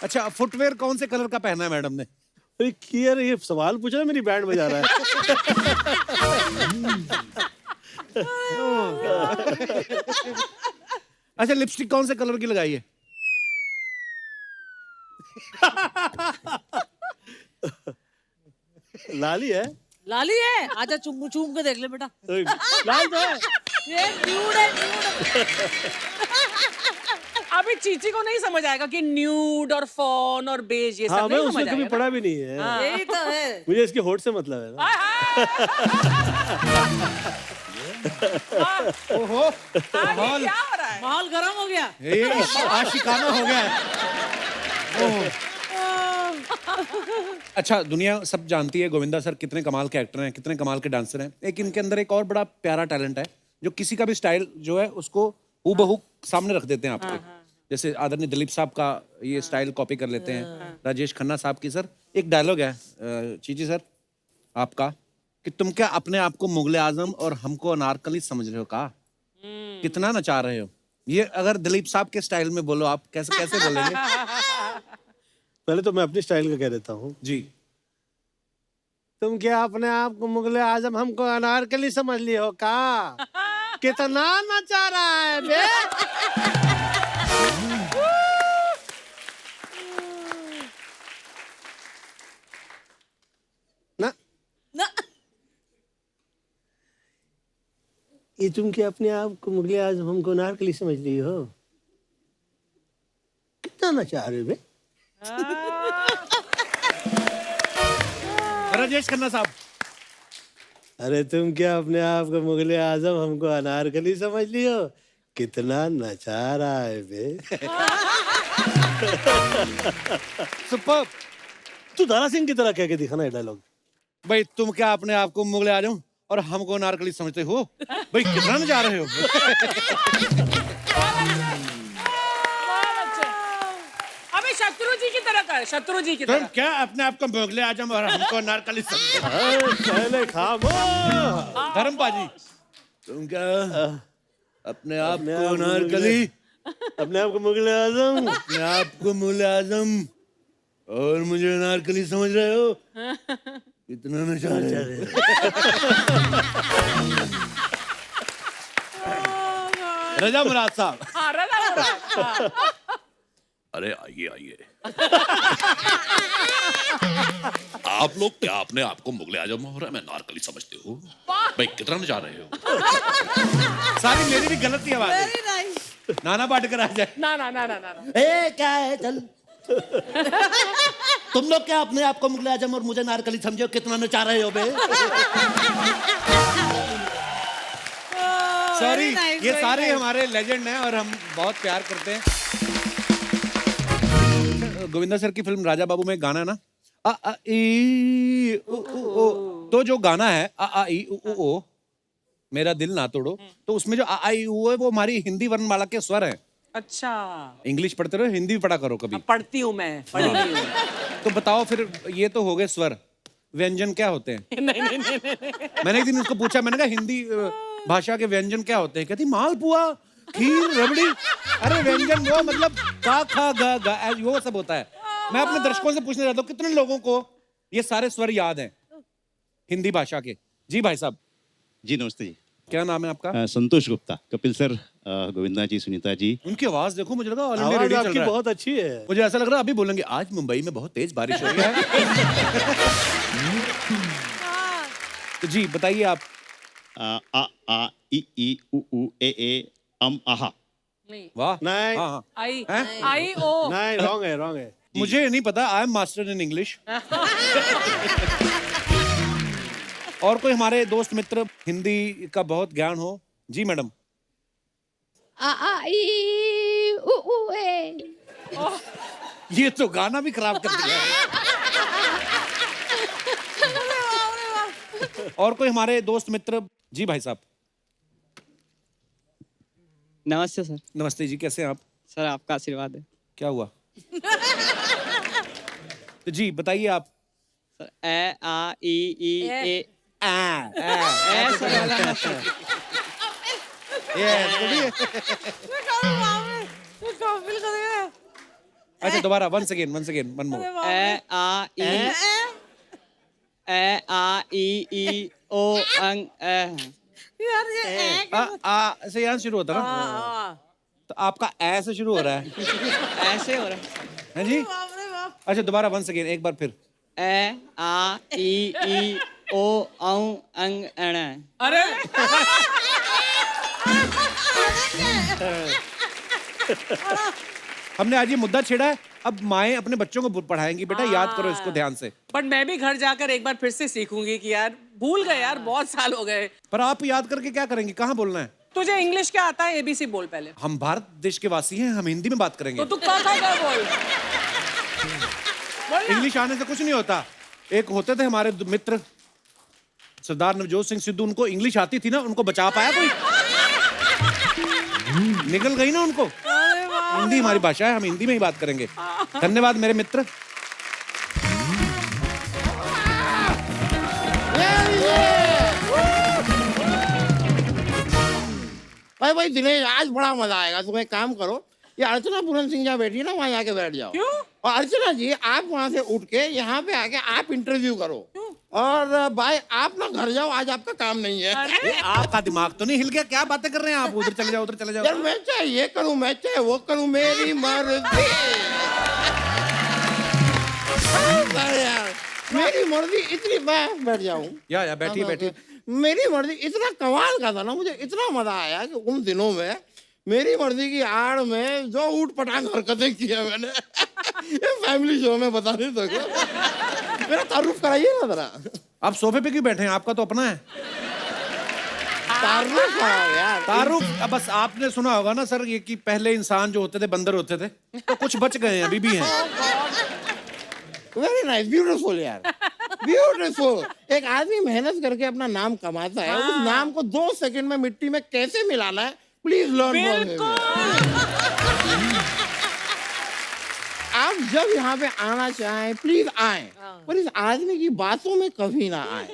अच्छा, फुटवेयर कौन से कलर का पहना है मैडम ने? अरे यार ये सवाल पूछ रहा है, मेरी बैंड बजा रहा है। अच्छा, लिपस्टिक कौन से कलर की लगाई है? लाली है। लाली है, आजा चूम चूम के देख ले बेटा। लाल तो है। ये न्यूड है, न्यूड। अभी चीची को नहीं समझ आएगा कि न्यूड और फॉन और बेज ये हाँ, सब मैं नहीं उसमें समझ कभी आएगा। पढ़ा भी नहीं है। यही तो है। मुझे इसके होठ से मतलब है ना। ओहो, माहौल क्या हो रहा है? माहौल गर्म हो गया। ये आशिकाना हो गया है। ओह। अच्छा, दुनिया सब जानती है गोविंदा सर कितने कमाल के एक्टर हैं, कितने कमाल के डांसर हैं। एक इनके अंदर एक और बड़ा प्यारा टैलेंट है, जो किसी का भी स्टाइल जो है उसको हूबहू सामने रख देते हैं आपके। जैसे आदरणीय दिलीप साहब का ये स्टाइल कॉपी कर लेते हैं, राजेश खन्ना साहब की। सर एक डायलॉग है चीची सर आपका, कि तुम क्या अपने आप को मुगले आजम और हमको अनारकली समझ रहे हो? का कितना नचा रहे हो? ये अगर दिलीप साहब के स्टाइल में बोलो आप कैसे कैसे बोलेंगे? पहले तो मैं अपनी स्टाइल का कह देता हूँ जी। तुम क्या अपने आप को मुगले आजम हमको अनारकली समझ ली हो का? कितना नचा रहा है बे? ना ना ये तुम क्या अपने आप को मुगले आजम हमको अनारकली समझ ली हो? कितना नचा रहे हो बे? राजेश खन्ना साहब, अरे तुम क्या अपने आप को मुगले आजम हमको अनारकली समझ ली हो? कितना नचा रहा है बे? सुपर। तू दारा सिंह की तरह कह के दिखाना ये डायलॉग। भाई तुम क्या अपने आप को मुगले आजम और हमको नारकली समझते हो? भाई कितना में जा रहे हो? अबे शत्रु जी की तरह कर, शत्रु जी की तुम तरह। क्या अपने आप को मुगले आजम और हमको नारकली समझते हो? पहले खामोश। धर्म पाजी, तुम क्या अपने आप को नारकली, अपने आप को मुगले आजम, अपने आप को मुगले आजम और मुझे नारकली समझ रहे हो? कितना नशा है। रजा मुराद साहब, हाँ, रजा मुराद। अरे आइए आइए। आप लोग क्या अपने आप को मुगले आजम और मैं नारकली समझते हो? भाई कितना जा रहे हो? सारी मेरी भी गलती आवाज है। Very nice. नाना पाटेकर आ जाए। ना ना ना ना ना ना। ए क्या है चल। तुम लोग क्या अपने आप को मुगले आजम और मुझे नारकली समझो? कितना नचा रहे हो बे? सॉरी, nice, ये very सारे nice. हमारे लेजेंड हैं और हम बहुत प्यार करते हैं। गोविंदा सर की फिल्म राजा बाबू में एक गाना है ना, आ आ ई उ उ ओ, तो जो गाना है आ आ ई उ उ ओ मेरा दिल ना तोड़ो, तो उसमें जो आ आ ई उ है वो हमारी हिंदी वर्णमाला के स्वर हैं। अच्छा, इंग्लिश पढ़ते रहो, हिंदी भी पढ़ा करो कभी। अब पढ़ती हूँ मैं, पढ़ी हुई हूँ। तो बताओ फिर, ये तो हो गए स्वर, व्यंजन क्या होते हैं? नहीं नहीं नहीं नहीं। मैंने एक दिन उसको पूछा, मैंने कहा हिंदी भाषा के व्यंजन क्या होते हैं? कहती मालपुआ, खीर, रबड़ी। अरे व्यंजन वो मतलब का खा गा गा वो सब होता है। मैं अपने दर्शकों से पूछना चाहता हूँ कितने लोगों को ये सारे स्वर याद हैं हिंदी भाषा के? जी भाई साहब, जी नमस्ते जी। क्या नाम है आपका? संतोष गुप्ता। कपिल सर, गोविंदा जी, सुनीता जी। उनकी आवाज देखो, मुझे लगा ऑल इंडिया आवाज रेडियो चल आपकी रहा है। बहुत अच्छी है। मुझे ऐसा लग रहा है अभी बोलेंगे आज मुंबई में बहुत तेज बारिश हो रही है। तो जी बताइए आप। आ आ ई उ उ ए आहा। नहीं, वाह। नहीं। हाँ हाँ। आई हैं? आई ओ। नहीं, रॉन्ग है, रॉन्ग है। मुझे नहीं पता, I am master in English. और कोई हमारे दोस्त मित्र हिंदी का बहुत ज्ञान हो? जी मैडम। आ आ ई उ उ ए। ये तो गाना भी खराब कर दिया है। और कोई हमारे दोस्त मित्र? जी भाई साहब। नमस्ते सर। नमस्ते जी, कैसे हैं आप? सर आपका आशीर्वाद है। क्या हुआ? तो जी बताइए आप। सर ए आ ई ए ऐसा वाला ना सर। अच्छा दोबारा, वंस अगेन वन मोर। ए आ ई ओ अंग ए। यार ये आ से यहाँ शुरू होता ना, तो आपका ऐ से शुरू हो रहा है। ऐसे हो रहा हैं जी? बाप रे बाप। अच्छा दोबारा, वंस अगेन, एक बार फिर। ए आ ई ओ अंग अण। अरे हमने आज ये मुद्दा छेड़ा है, अब माएं अपने बच्चों को पढ़ाएंगी, बेटा याद करो इसको ध्यान से। बट मैं भी घर जाकर एक बार फिर से सीखूंगी कि यार भूल गए यार, बहुत साल हो गए। पर आप याद करके क्या करेंगे? कहाँ बोलना है? तुझे इंग्लिश क्या आता है? एबीसी बोल पहले। हम भारत देश के वासी हैं, हम हिंदी में बात करेंगे। तो तू क्या बोल। इंग्लिश आने से कुछ नहीं होता। एक होते थे हमारे मित्र सरदार नवजोत सिंह सिद्धू, उनको इंग्लिश आती थी ना, उनको बचा पाया कोई? निकल गई ना उनको। हिंदी हमारी भाषा है, हम हिंदी में ही बात करेंगे। धन्यवाद मेरे मित्र। भाई दिनेश, आज बड़ा मजा आएगा। तुम एक काम करो, ये अर्चना पूरन सिंह जहाँ बैठी है ना, वहाँ जाके बैठ जाओ। क्यों? और अर्चना जी, आप वहाँ से उठ के यहाँ पे आके आप इंटरव्यू करो। और भाई आप ना घर जाओ, आज आपका काम नहीं है। ये आपका दिमाग तो नहीं हिल गया? क्या बातें कर रहे हैं आप? उधर चले जाओ, उधर चले यार जाओ। मैं चाहे ये करूं, मैं चाहे वो करूं, मेरी मर्जी। यार मेरी मर्जी इतनी, मैं बैठ जाऊं। या बैठिए बैठिए। मेरी मर्जी इतना कमाल का था ना, मुझे इतना मजा आया कि उन दिनों में मेरी मर्जी की आड़ में जो ऊट पटांग हरकतें की है मैंने, ये फैमिली शो में बता नहीं सकता। मेरा तारुफ कराइए ना जरा। आप सोफे पे क्यों बैठे हैं? आपका तो अपना है। तारुफ कराओ यार। तारुफ बस आपने सुना होगा ना सर, ये कि पहले इंसान जो होते थे बंदर होते थे, तो कुछ बच गए हैं, अभी भी हैं। वेरी नाइस, ब्यूटीफुल यार, ब्यूटीफुल। एक आदमी मेहनत करके अपना नाम कमाता है, उस नाम को 2 सेकंड में मिट्टी में कैसे मिलाना है, प्लीज लर्न फ्रॉम हिम। आप जब यहाँ पे आना चाहें प्लीज आएं, पर इस आदमी की बातों में कभी ना आए।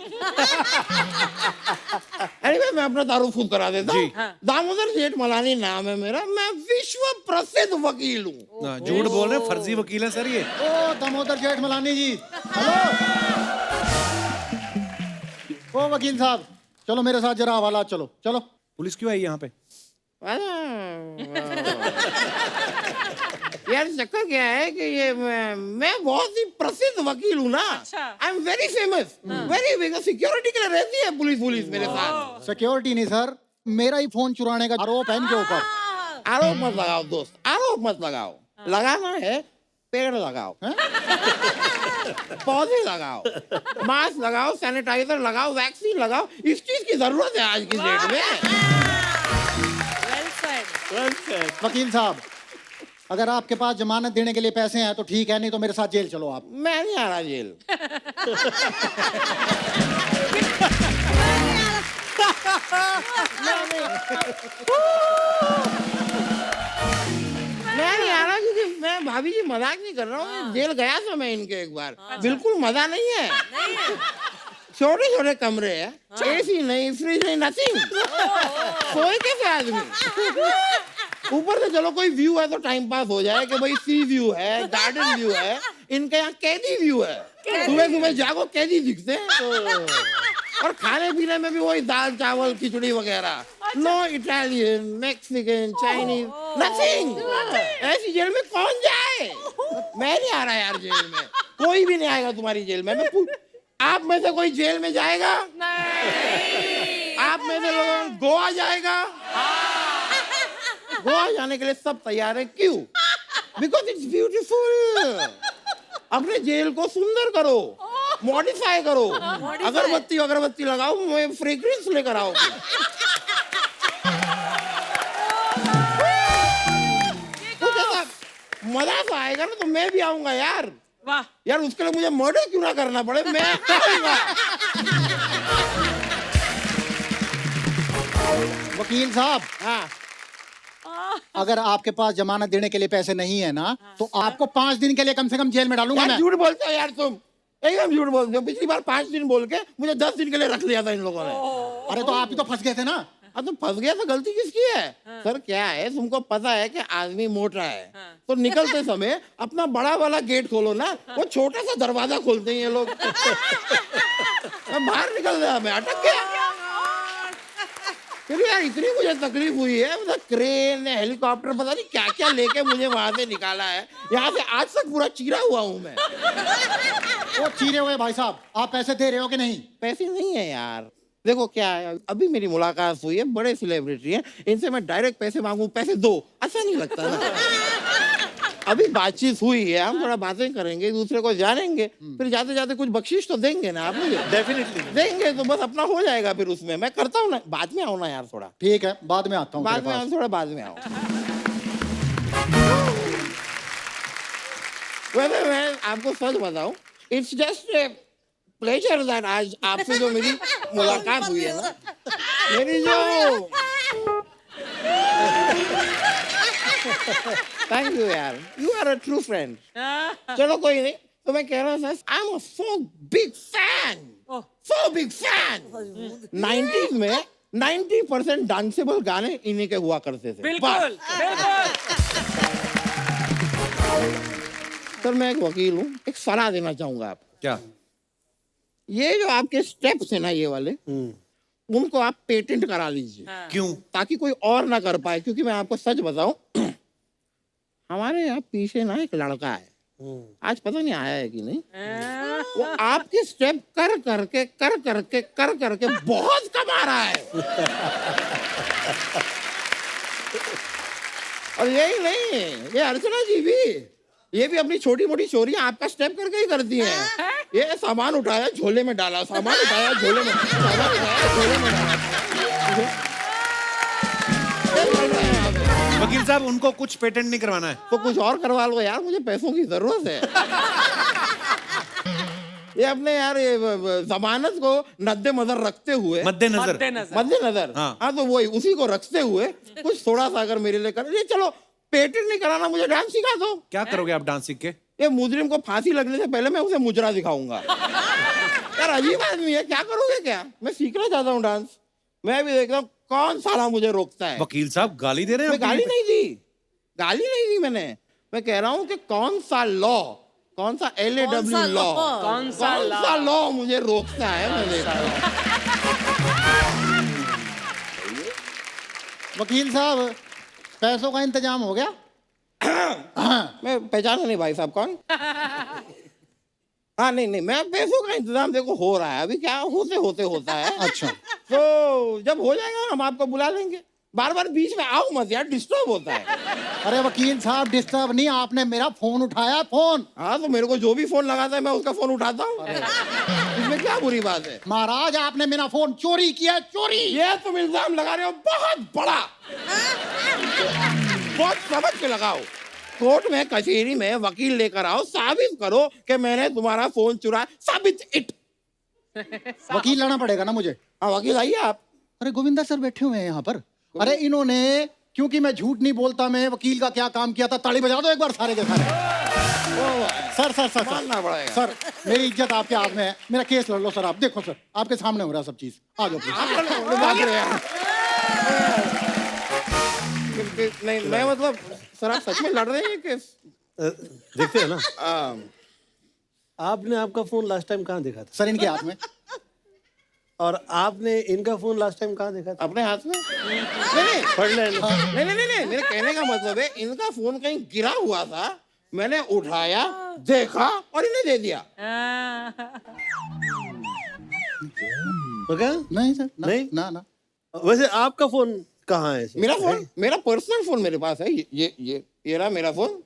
anyway, मैं अपना तारुफ खुद करा देता हूँ। दामोदर जेठ मलानी नाम है मेरा, मैं विश्व प्रसिद्ध वकील हूँ। झूठ बोल रहे हैं, फर्जी वकील है सर ये। ओ दामोदर जेठमलानी जी, हेलो। ओ वकील साहब, चलो मेरे साथ जरा हवाला, चलो चलो। पुलिस क्यों आई यहाँ पे? यार चक्कर क्या है कि ये मैं बहुत ही प्रसिद्ध वकील हूँ ना। I am very famous, very big. Security के लिए रहती है पुलिस मेरे साथ। सिक्योरिटी नहीं सर, मेरा ही फोन चुराने का आरोप है इनके ऊपर। आरोप मत लगाओ दोस्त, आरोप मत लगाओ। लगाना है पेड़ लगाओ, पौधे लगाओ, मास्क लगाओ, सैनिटाइजर लगाओ, वैक्सीन लगाओ। इस चीज की जरूरत है आज की डेट में। वकील साहब, अगर आपके पास जमानत देने के लिए पैसे हैं तो ठीक है, नहीं तो मेरे साथ जेल चलो आप। मैं नहीं आ रहा जेल। मैं नहीं आ रहा क्योंकि मैं भाभी जी मजाक नहीं कर रहा हूँ। जेल गया था मैं इनके एक बार, बिल्कुल मजा नहीं है। छोटे छोटे कमरे हैं, एसी नहीं, फ्रिज नहीं, नथिंग। सोए कैसे आदमी? ऊपर से चलो कोई व्यू है तो टाइम पास हो जाए कि भाई सी व्यू है, गार्डन व्यू है। इनके यहाँ कैदी व्यू है, सुबह सुबह जागो कैदी दिखते हैं। और खाने पीने में भी वही दाल चावल खिचड़ी वगैरह। No Italian, Mexican, Chinese, nothing. ऐसी जेल में कौन जाए? मैं नहीं आ रहा यार जेल में, कोई भी नहीं आएगा तुम्हारी जेल में। आप में से कोई जेल में जाएगा? नहीं। आप में से लोग गोवा जाएगा? गोवा जाने के लिए सब तैयार है। क्यों? Because it's beautiful. अपने जेल को सुंदर करो, मॉडिफाई करो, अगरबत्ती लगाओ, फ्रेग्रेंस लेकर आओ। कुछ ऐसा मजा तो आएगा ना, तो मैं भी आऊंगा यार। वाह यार, उसके लिए मुझे मर्डर क्यों ना करना पड़े, मैं आऊंगा। वकील साहब, हाँ, अगर आपके पास जमानत देने के लिए पैसे नहीं है ना, तो आपको 5 दिन के लिए कम से कम जेल में डालूंगा यार मैं। झूठ बोलते हो यार तुम, एकदम झूठ बोलते हो। पिछली बार 5 दिन बोल के मुझे 10 दिन के लिए रख लिया था इन लोगों ने। अरे तो आप ही तो फंस गए थे ना। तो फंस गया तो गलती किसकी है? सर क्या है, तुमको पता है कि आदमी मोटा है, तो निकलते समय अपना बड़ा वाला गेट खोलो ना, वो छोटा सा दरवाजा खोलते हैं ये लोग। मैं बाहर निकल गया, मैं अटक गया। फिर यार इतनी मुझे तकलीफ हुई है, मतलब क्रेन, हेलीकॉप्टर, पता नहीं क्या क्या लेके मुझे वहां से निकाला है। यहाँ से आज तक पूरा चीरा हुआ हूँ मैं। वो चीरे हुए भाई साहब, आप पैसे दे रहे हो कि नहीं? पैसे नहीं है यार। देखो क्या है, अभी मेरी मुलाकात हुई है, बड़े सेलिब्रिटी हैं, इनसे मैं डायरेक्ट पैसे मांगू, पैसे दो, अच्छा नहीं लगता ना। अभी बातचीत हुई है, हम थोड़ा बातें करेंगे, दूसरे को जानेंगे, फिर जाते जाते कुछ बख्शीश तो देंगे ना आप मुझे। डेफिनेटली देंगे तो बस अपना हो जाएगा। फिर उसमें मैं करता हूँ ना, बाद में आओ ना यार थोड़ा। ठीक है, बाद में आता हूँ। बाद में आओ, थोड़ा बाद में आओ। वैसे मैं आपको सच बताऊं, it's just a pleasure that आज आपसे जो मेरी मुलाकात हुई है ना, मेरी जो थैंक यू यार, you are a true friend. चलो कोई नहीं, तो मैं कह रहा था, I am a so big fan, so big fan. 90s में 90% डांसेबल गाने इन्हीं के हुआ करते थे। बिल्कुल बिल्कुल। सर मैं एक वकील हूँ, एक सलाह देना चाहूंगा आप। क्या? ये जो आपके स्टेप्स है ना ये वाले, उनको आप पेटेंट करा लीजिए। क्यों? ताकि कोई और ना कर पाए, क्योंकि मैं आपको सच बताऊं हमारे यहाँ पीछे ना एक लड़का है, आज पता नहीं आया है कि नहीं, वो आपके स्टेप कर करके बहुत कमा रहा है। और यही नहीं, ये अर्चना जी भी, ये भी अपनी छोटी मोटी चोरियां आपका स्टेप करके ही करती हैं। ये सामान उठाया झोले में डाला, सामान उठाया झोले में, सामान उठाया झोले में डाला। वकील साहब उनको कुछ पेटेंट नहीं करवाना है तो कुछ और करवा लो यार, मुझे पैसों की जरूरत है। ये अपने यार ये जमानत को मद्देनजर रखते हुए, मद्देनजर हाँ, तो वही उसी को रखते हुए कुछ थोड़ा सा अगर मेरे लिए कर, ये चलो पेटेंट नहीं कराना, मुझे डांस सिखा दो। क्या करोगे आप डांस सीख के? ये मुजरिम को फांसी लगने से पहले मैं उसे मुजरा दिखाऊंगा। यार अजीब आदमी है, क्या करोगे क्या? मैं सीखना चाहता हूँ डांस, मैं भी देखता हूँ कौन साला मुझे रोकता है। वकील साहब गाली दे रहे हैं? मैं गाली नहीं दी मैंने, मैं कह रहा हूँ कि कौन सा लॉ, कौन सा LAW लॉ, कौन सा लॉ मुझे रोकता है। मैं देख रहा हूँ। वकील साहब पैसों का इंतजाम हो गया? मैं पहचाना नहीं भाई साहब कौन। हाँ नहीं, मैं पैसों का इंतजाम देखो हो रहा है, अभी क्या होते होता है। अच्छा, तो जब हो जाएगा हम आपको बुला लेंगे। बार बार बीच में आओ मत यार, डिस्टर्ब होता है। अरे वकील साहब डिस्टर्ब नहीं, आपने मेरा फोन उठाया फोन। हाँ तो मेरे को जो भी फोन लगाता है मैं उसका फोन उठाता हूँ, इसमें क्या बुरी बात है? महाराज आपने मेरा फोन चोरी किया, चोरी। ये तुम इल्जाम लगा रहे हो बहुत बड़ा, बहुत समझ के लगाओ। कोर्ट में कचहरी में वकील लेकर आओ, साबित करो कि मैंने तुम्हारा फोन चुराया, साबित इट। वकील लाना पड़ेगा ना मुझे? हाँ वकील आइए आप। अरे गोविंदा सर बैठे हुए हैं यहाँ पर। अरे इन्होंने, क्योंकि मैं झूठ नहीं बोलता, मैं वकील का क्या काम किया था, ताली बजा दो एक बार सारे के सारे। सर मानना पड़ेगा। सर मेरी इज्जत आपके हाथ में है, मेरा केस लड़ लो सर। आप देखो सर, आपके सामने हो रहा है सब चीज, आ जाओ प्लीज। नहीं मैं मतलब सर आप सच में लड़ रहे हैं केस? देखते हैं ना। आपने आपका फोन लास्ट टाइम कहाँ देखा था? सर इनके हाथ में। और आपने इनका फोन लास्ट टाइम कहाँ देखा था? अपने हाथ में। नहीं पढ़ ले। नहीं, मेरे कहने का मतलब है इनका फोन कहीं गिरा हुआ था, मैंने उठाया, देखा और इन्हें दे दिया। नहीं सर, नहीं ना। वैसे आपका फोन कहाँ है? मेरा फोन, मेरा पर्सनल फोन मेरे पास है। ये रहा मेरा फोन।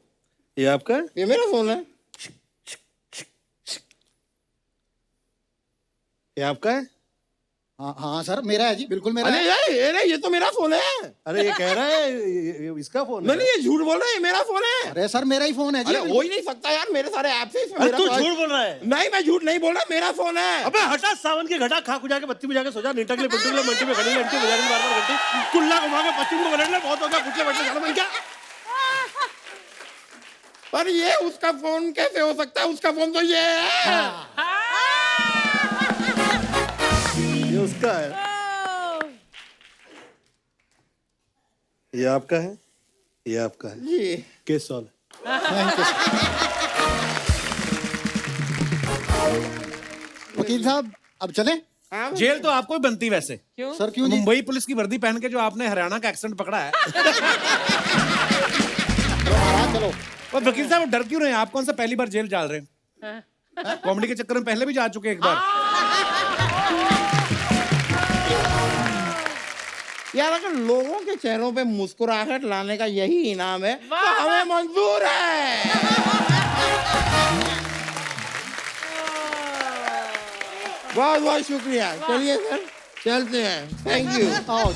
ये आपका है? ये मेरा फोन है। ये आपका है? हाँ सर मेरा है जी, बिल्कुल मेरा है। अरे ये तो मेरा फोन है। अरे ये कह रहा है ये इसका फोन है। नहीं ये झूठ बोल रहा है, ये मेरा फोन है। अरे सर मेरा ही फोन है जी। अरे हो ही नहीं सकता यार, मेरे सारे ऐप से अरे तू झूठ बोल रहा है। नहीं मैं झूठ नहीं बोल रहा, मेरा फोन है। अबे हटा, सावन के घटा खा खुजा के बत्ती बुझा के सोचा, नीटा के लिए पिंटू के लिए मंटी में घड़ी घंटी बजा के बार घंटी कुल्ला घुमा के पश्चिम को बदलने बहुत हो गया, पूछले बैठने जाना बन क्या। पर ये उसका फोन कैसे हो सकता है? उसका फोन तो ये है। ये उसका है। ये आपका है, ये आपका है जी। Case solve. वकील साहब अब चले? जेल तो आपको ही बनती वैसे। क्यों? सर क्यों? मुंबई पुलिस की वर्दी पहन के जो आपने हरियाणा का एक्सेंट पकड़ा है। चलो। और वकील साहब डर क्यों रहे हैं? आप कौन सा पहली बार जेल जा रहे हैं? कॉमेडी के चक्कर में पहले भी जा चुके एक बार। यार अगर लोगों के चेहरों पे मुस्कुराहट लाने का यही इनाम है तो हमें मंजूर है। बहुत बहुत शुक्रिया। चलिए सर चलते हैं। Thank you. आओ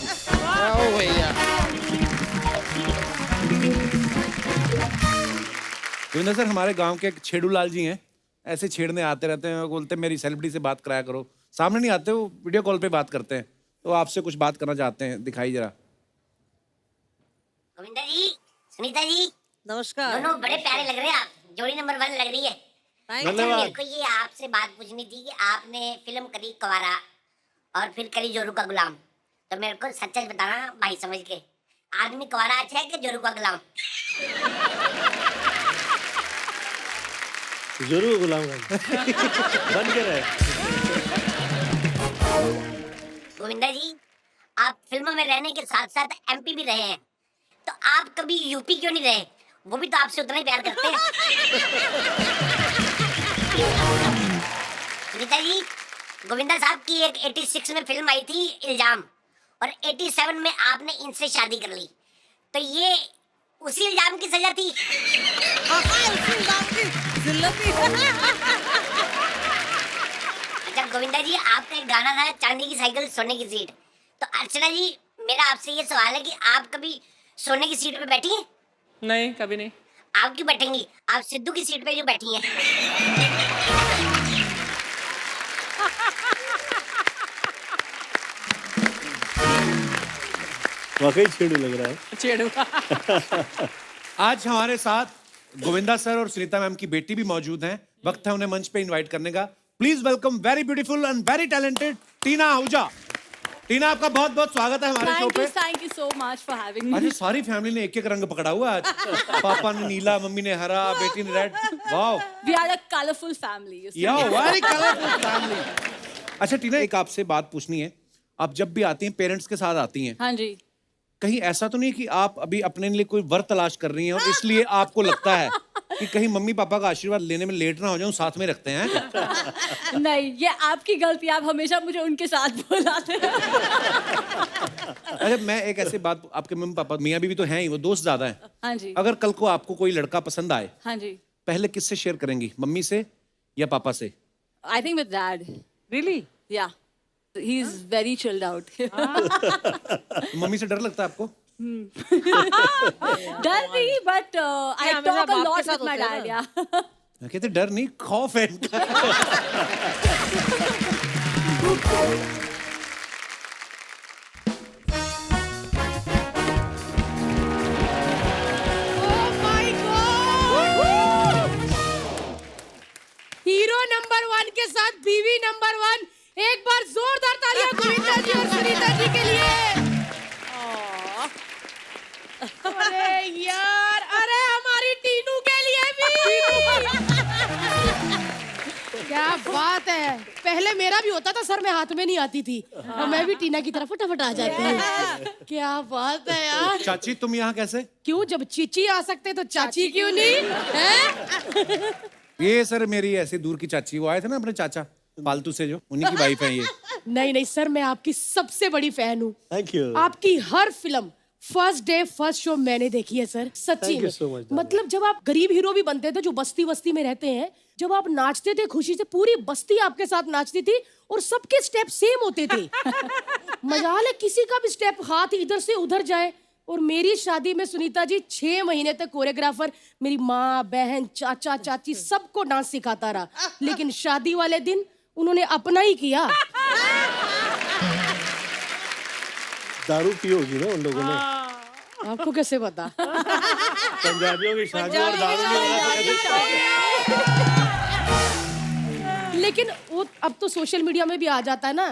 भैया। गोविंदा सर हमारे गांव के एक छेड़ू लाल जी हैं, ऐसे छेड़ने आते रहते हैं, बोलते हैं मेरी सेलिब्रिटी से बात कराया करो। सामने नहीं आते, वो वीडियो कॉल पे बात करते हैं, तो आपसे कुछ बात करना चाहते हैं, दिखाई जरा। गोविंदा जी, सुनीता जी, नमस्कार। दोनों बड़े प्यारे लग रहे हैं आप, जोड़ी नंबर 1 लग रही है। अच्छा मेरे को ये आपसे बात पूछनी थी कि आपने फिल्म करी कवारा और फिर करी जोरू का गुलाम, तो मेरे को सच सच बताना भाई समझ के, आदमी कवारा अच्छा है कि जोरू का गुलाम? जोरू गुलाम बन के रहे। गोविंदा जी, आप फिल्म में रहने के साथ साथ एमपी भी रहे हैं, तो आप कभी यूपी क्यों नहीं रहे? वो भी तो आपसे उतना ही प्यार करते हैं। सुनीता जी, गोविंदा साहब की एक 86 में फिल्म आई थी इल्जाम, और 87 में आपने इनसे शादी कर ली, तो ये उसी इल्जाम की सजा थी। अच्छा गोविंदा जी, आपका एक गाना था चांदी की साइकिल सोने की सीट, तो अर्चना जी मेरा आपसे ये सवाल है कि आप कभी सोने की सीट पे बैठी हैं? नहीं, कभी नहीं। आप क्यों बैठेंगी? आप सिद्धू की सीट पे जो बैठी हैं। वाकई छेड़ू लग रहा है। छेड़ू। आज हमारे साथ गोविंदा सर और सुनीता मैम की बेटी भी मौजूद हैं। वक्त है उन्हें मंच पे इनवाइट करने का। Please welcome very beautiful and very talented Tina Ahuja. Tina, आपका बहुत बहुत स्वागत है हमारे शो पे। Thank you so much for having me. आज सारी फैमिली ने एक एक रंग पकड़ा हुआ आज। पापा ने नीला, मम्मी ने हरा, बेटी ने red. Wow, we are a colourful family. Yeah very colourful family. अच्छा टीना, एक आपसे बात पूछनी है। आप जब भी आती हैं पेरेंट्स के साथ आती हैं, हाँ जी। कहीं ऐसा तो नहीं कि आप अभी अपने लिए कोई वर तलाश कर रही हैं और इसलिए आपको लगता है कि कहीं मम्मी पापा का आशीर्वाद लेने में लेट ना हो जाऊं, साथ में रखते हैं? नहीं, ये आपकी गलती, आप हमेशा मुझे उनके साथ बुलाते हैं। अच्छा, मैं एक ऐसी बात, आपके मम्मी पापा मियाँ बीवी तो हैं ही, वो दोस्त ज्यादा हैं। हाँ जी। अगर कल को आपको कोई लड़का पसंद आए, हाँ जी, पहले किससे शेयर करेंगी, मम्मी से या पापा से? I think with dad. Really? Yeah, he is very chilled out. मम्मी से डर लगता है आपको? डर नहीं, but I talk a lot with my dad. Yeah, कहते डर नहीं, खौफ है इनका। हीरो नंबर 1 के साथ बीवी नंबर 1। एक बार जोरदार तालियां गोविंदा जी और सुनीता जी के लिए। अरे यार, अरे हमारी टीनू के लिए भी। क्या बात है। पहले मेरा भी होता था सर, मैं हाथ में नहीं आती थी, और मैं भी टीना की तरफ फटाफट आ जाती हूँ। क्या बात है यार। चाची, तुम यहाँ कैसे? क्यों, जब चीची आ सकते तो चाची क्यों नहीं है? ये सर मेरी ऐसी दूर की चाची, वो आए थे ना अपने चाचा पालतू से, जो उन्हीं की वाइफ है ये। नहीं नहीं सर, मैं आपकी सबसे बड़ी फैन हूँ। Thank you. आपकी हर film first day first show मैंने देखी है सर, सच्ची Thank you में। so much, मतलब जब आप गरीब हीरो भी बनते थे, जो बस्ती बस्ती में रहते हैं, जब आप नाचते थे खुशी से, पूरी बस्ती आपके साथ नाचती थी और सबके स्टेप सेम होते थे। मजाल है किसी का भी स्टेप हाथ इधर से उधर जाए। और मेरी शादी में सुनीता जी 6 महीने तक कोरियोग्राफर मेरी माँ, बहन, चाचा, चाची सबको डांस सिखाता रहा, लेकिन शादी वाले दिन उन्होंने अपना ही किया। दारू पी होगी ना उन लोगों ने। आपको कैसे पता? पंजाबियों की शादी और दारू में लेकिन वो अब तो सोशल मीडिया में भी आ जाता है ना।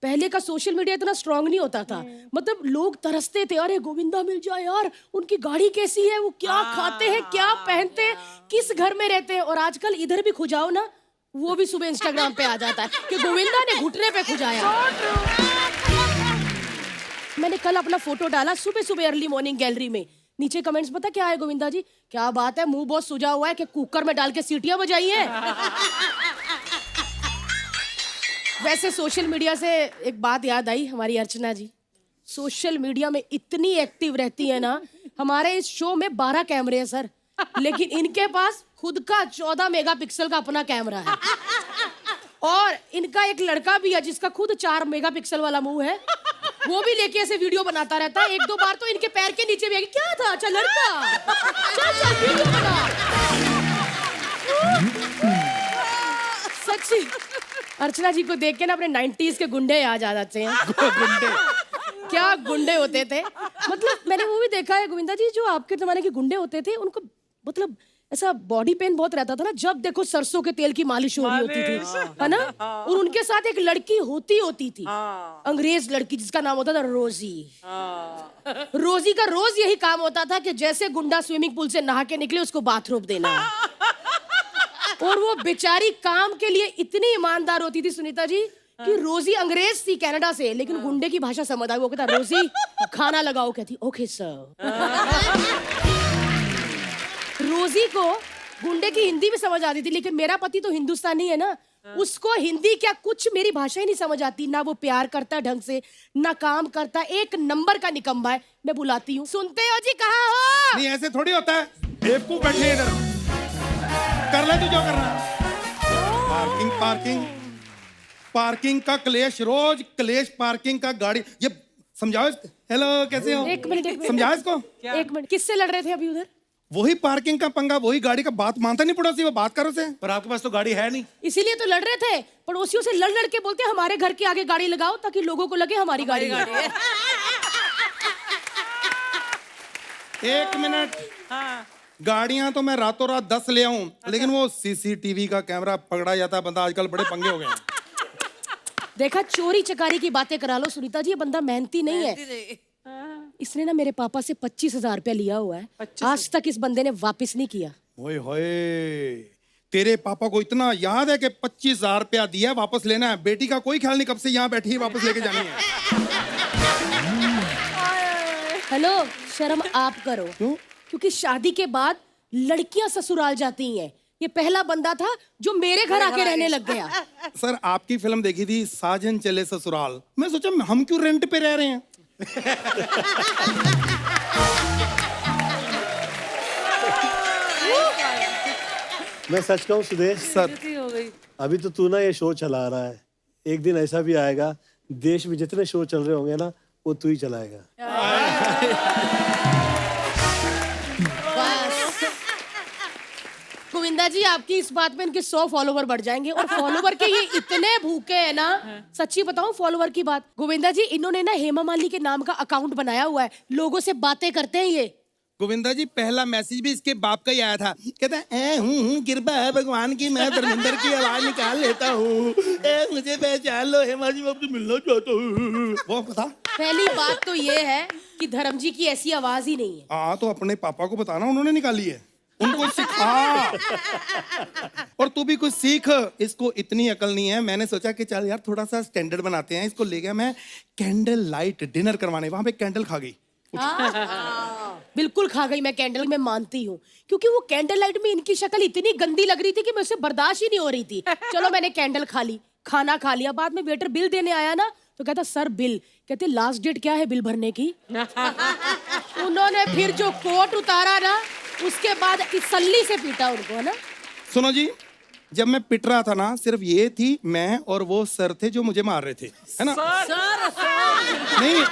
पहले का सोशल मीडिया इतना स्ट्रांग नहीं होता था। मतलब लोग तरसते थे, अरे गोविंदा मिल जाए यार, उनकी गाड़ी कैसी है, वो क्या खाते हैं, क्या पहनते हैं, किस घर में रहते हैं। और आजकल इधर भी खुजाओ ना, वो भी सुबह इंस्टाग्राम पे आ जाता है कि गोविंदा ने घुटने पे खुजाया। मैंने कल अपना फोटो डाला सुबह सुबह अर्ली मॉर्निंग गैलरी में, नीचे कमेंट्स पता क्या है गोविंदा जी, क्या बात है, मुंह बहुत सुजा हुआ है कि कुकर में डाल के सीटियां बजाई है। वैसे सोशल मीडिया से एक बात याद आई, हमारी अर्चना जी सोशल मीडिया में इतनी एक्टिव रहती है ना। हमारे इस शो में 12 कैमरे हैं सर, लेकिन इनके पास खुद का 14 मेगापिक्सल का अपना कैमरा है। और इनका एक लड़का भी है जिसका खुद 4 मेगापिक्सल वाला मुंह है, वो भी लेके ऐसे वीडियो बनाता रहता है। 1-2 बार तो इनके पैर के नीचे भी क्या था, अच्छा लड़का, चल चल वीडियो बना। सच्ची अर्चना जी को देख के ना अपने 90s के गुंडे याद आ जाते हैं। गुंडे क्या गुंडे होते थे। मतलब मैंने वो भी देखा है गोविंदा जी, जो आपके जमाने के गुंडे होते थे उनको मतलब ऐसा बॉडी पेन बहुत रहता था ना, जब देखो सरसों के तेल की मालिश हो रही होती थी, है ना। और उनके साथ एक लड़की होती थी, अंग्रेज लड़की, जिसका नाम होता था रोजी। रोजी का रोज यही काम होता था कि जैसे गुंडा स्विमिंग पूल से नहा के निकले उसको बाथरूम देना है। और वो बेचारी काम के लिए इतनी ईमानदार होती थी सुनीता जी कि रोजी अंग्रेज थी कनाडा से, लेकिन गुंडे की भाषा समझ आई। वो कहता रोजी खाना लगाओ, कहती ओके सर। रोजी को गुंडे की हिंदी भी समझ आती थी, लेकिन मेरा पति तो हिंदुस्तानी है ना, उसको हिंदी क्या कुछ मेरी भाषा ही नहीं समझ आती। ना वो प्यार करता ढंग से, ना काम करता, एक नंबर का निकम्मा है। मैं बुलाती हूँ, सुनते हो जी, कहाँ हो? नहीं ऐसे थोड़ी होता है, बेवकूफ बैठे इधर, कर ले तू जो करना। पार्किंग पार्किंग पार्किंग का क्लेश, रोज क्लेश पार्किंग का। गाड़ी ये समझाओ। हेलो कैसे हो? एक मिनट समझाओ इसको। एक मिनट, किससे लड़ रहे थे अभी उधर? वही पार्किंग का पंगा, वही गाड़ी का। बात मानता नहीं पड़ोसी, वो बात करो से। पर आपके पास तो गाड़ी है नहीं, इसीलिए तो लड़ रहे थे। पड़ोसियों से लड़ लड़ के बोलते हमारे घर के आगे गाड़ी लगाओ, ताकि लोगों को लगे हमारी गाड़ी है। एक मिनट, गाड़ियां तो मैं रातों रात 10 ले आऊं, लेकिन वो सीसीटीवी का कैमरा पकड़ा जाता है बंदा। आजकल बड़े पंगे हो गए हैं। देखा, चोरी चकारी की बातें करा लो सुनीता जी, ये बंदा मेहनती नहीं है। इसने ना मेरे पापा से 25,000 रुपया लिया हुआ है, आज तक इस बंदे ने वापस नहीं किया। ओए होए, तेरे पापा को इतना याद है कि 25,000 रुपया दिया, वापस लेना है। बेटी का कोई ख्याल नहीं कब से यहाँ बैठी है, वापस लेके जानी है। हेलो, शर्म आप करो। क्यों? क्योंकि शादी के बाद लड़कियां ससुराल जाती हैं। ये पहला बंदा था जो मेरे घर आके रहने लग गया। सर आपकी फिल्म देखी थी साजन चले ससुराल, मैं सोचा हम क्यों रेंट पे रह रहे हैं। मैं सच कहूँ सुदेश सर, हो गई। अभी तो तू ना ये शो चला रहा है, एक दिन ऐसा भी आएगा देश में जितने शो चल रहे होंगे ना, वो तू ही चलाएगा। गोविंदा जी, आपकी इस बात में इनके 100 फॉलोवर बढ़ जाएंगे। और फॉलोवर के ये इतने भूखे हैं ना, सच्ची बताऊं फॉलोवर की बात, गोविंदा जी इन्होंने ना हेमा मालिनी के नाम का अकाउंट बनाया हुआ है, लोगों से बातें करते हैं ये। गोविंदा जी पहला मैसेज भी इसके बाप का ही आया था, कहता है हूँ कृपा है भगवान की, मैं धर्मेंद्र की आवाज निकाल लेता हूँ, मुझे पहचान लो हेमा जी, मैं आपसे मिलना चाहता हूँ। वो बता। पहली बात तो ये है कि धर्म जी की ऐसी आवाज ही नहीं है। हाँ तो अपने पापा को बताना, उन्होंने निकाली है, उनको सिखा। और तू भी कुछ सीख, इसको इतनी अकल नहीं है। मैंने सोचा कि चल यार थोड़ा सा स्टैंडर्ड बनाते हैं। इसको ले गया मैं कैंडल लाइट डिनर करवाने, वहां पे कैंडल खा गई। बिल्कुल खा गई मैं कैंडल, मैं मानती हूँ, क्योंकि वो कैंडल लाइट में इनकी शक्ल इतनी गंदी लग रही थी कि मुझसे बर्दाश्त ही नहीं हो रही थी। चलो मैंने कैंडल खा ली, खाना खा लिया। बाद में वेटर बिल देने आया ना, तो कहता सर बिल, कहते लास्ट डेट क्या है बिल भरने की। उन्होंने फिर जो कोट उतारा ना, उसके बाद सल्ली से पीटा उनको, है ना। सुनो जी, जब मैं पिट रहा था ना, सिर्फ ये थी मैं और वो सर थे जो मुझे मार रहे थे, है ना। नहीं,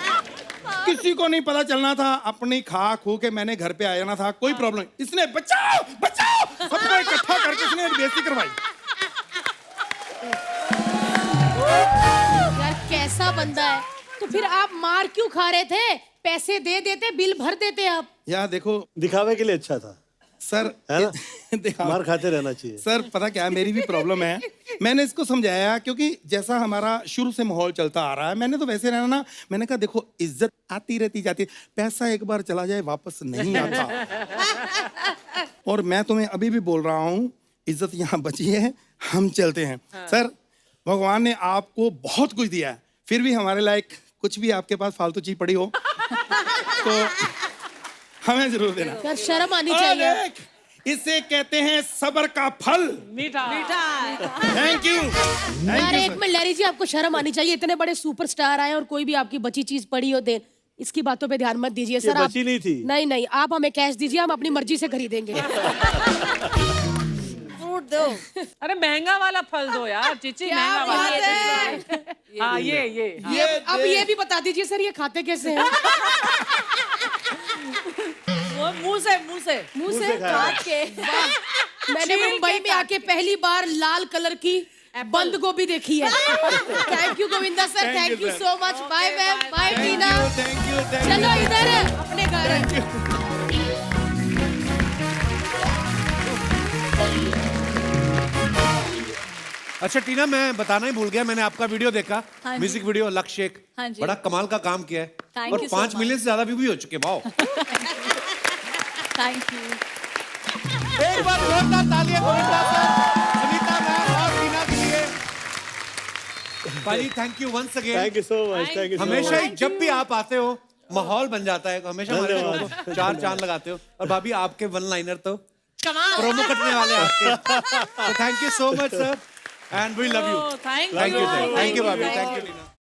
किसी को नहीं पता चलना था, अपनी खा खू के मैंने घर पे आ जाना था, कोई प्रॉब्लम। इसने बचाओ बचाओ सबको इकट्ठा करके इसने बेइज्जती करवाई। यार कैसा बंदा है। तो फिर आप मार क्यों खा रहे थे? पैसे दे देते, बिल भर देते आप। यार देखो, दिखावे के लिए अच्छा था सर, है ना? मार खाते रहना चाहिए। सर पता क्या है, मेरी भी प्रॉब्लम है। मैंने इसको समझाया, क्योंकि जैसा हमारा शुरू से माहौल चलता आ रहा है, मैंने तो वैसे रहना ना। मैंने कहा देखो इज्जत आती रहती जाती, पैसा एक बार चला जाए वापस नहीं आता। और मैं तुम्हें अभी भी बोल रहा हूँ, इज्जत यहाँ बची है, हम चलते हैं। सर भगवान ने आपको बहुत कुछ दिया है, फिर भी हमारे लायक कुछ भी आपके पास फालतू चीज पड़ी हो तो हमें जरूर देना। यार शर्म आनी चाहिए। इसे कहते हैं सब्र का फल मीठा। Thank you. यार एक मिनट लहरी जी, आपको शर्म आनी चाहिए। इतने बड़े सुपरस्टार आए और कोई भी आपकी बची चीज पड़ी हो दे, इसकी बातों पे ध्यान मत दीजिए सर। आप बची नहीं थी। नहीं नहीं, आप हमें कैश दीजिए, हम अपनी मर्जी से खरीदेंगे। फ्रूट दो। अरे महंगा वाला फल दो यार चीची, महंगा वाला। हाँ ये अब ये भी बता दीजिए सर, ये खाते कैसे हैं? वो मुंह से काट के। मैंने मुंबई में आके पहली बार लाल कलर की बंद गोभी देखी है। Thank you Govinda sir, thank you so much. Bye ma'am, bye Tina. Thank you. चलो इधर अपने घर। अच्छा टीना, मैं बताना ही भूल गया, मैंने आपका वीडियो देखा, हाँ म्यूजिक वीडियो लक्ष्य एक, हाँ जी। बड़ा कमाल का काम किया है। Thank और you so 5 मिलियन से ज्यादा व्यू भी हो चुके। Wow, thank you. एक बार जोरदार तालियां गोविंदा सर, सुनीता मैम और टीना के लिए। पाजी thank you once again. Thank you so much, thank you. हमेशा ही जब भी आप आते हो माहौल बन जाता है, हमेशा हमारे शो को 4 चांद लगाते हो। और भाभी आपके वन लाइनर तो प्रोमो कटने वाले हैं आपके। Thank you so much sir and we love you. Thank thank you भाभी, थैंक यू लीना।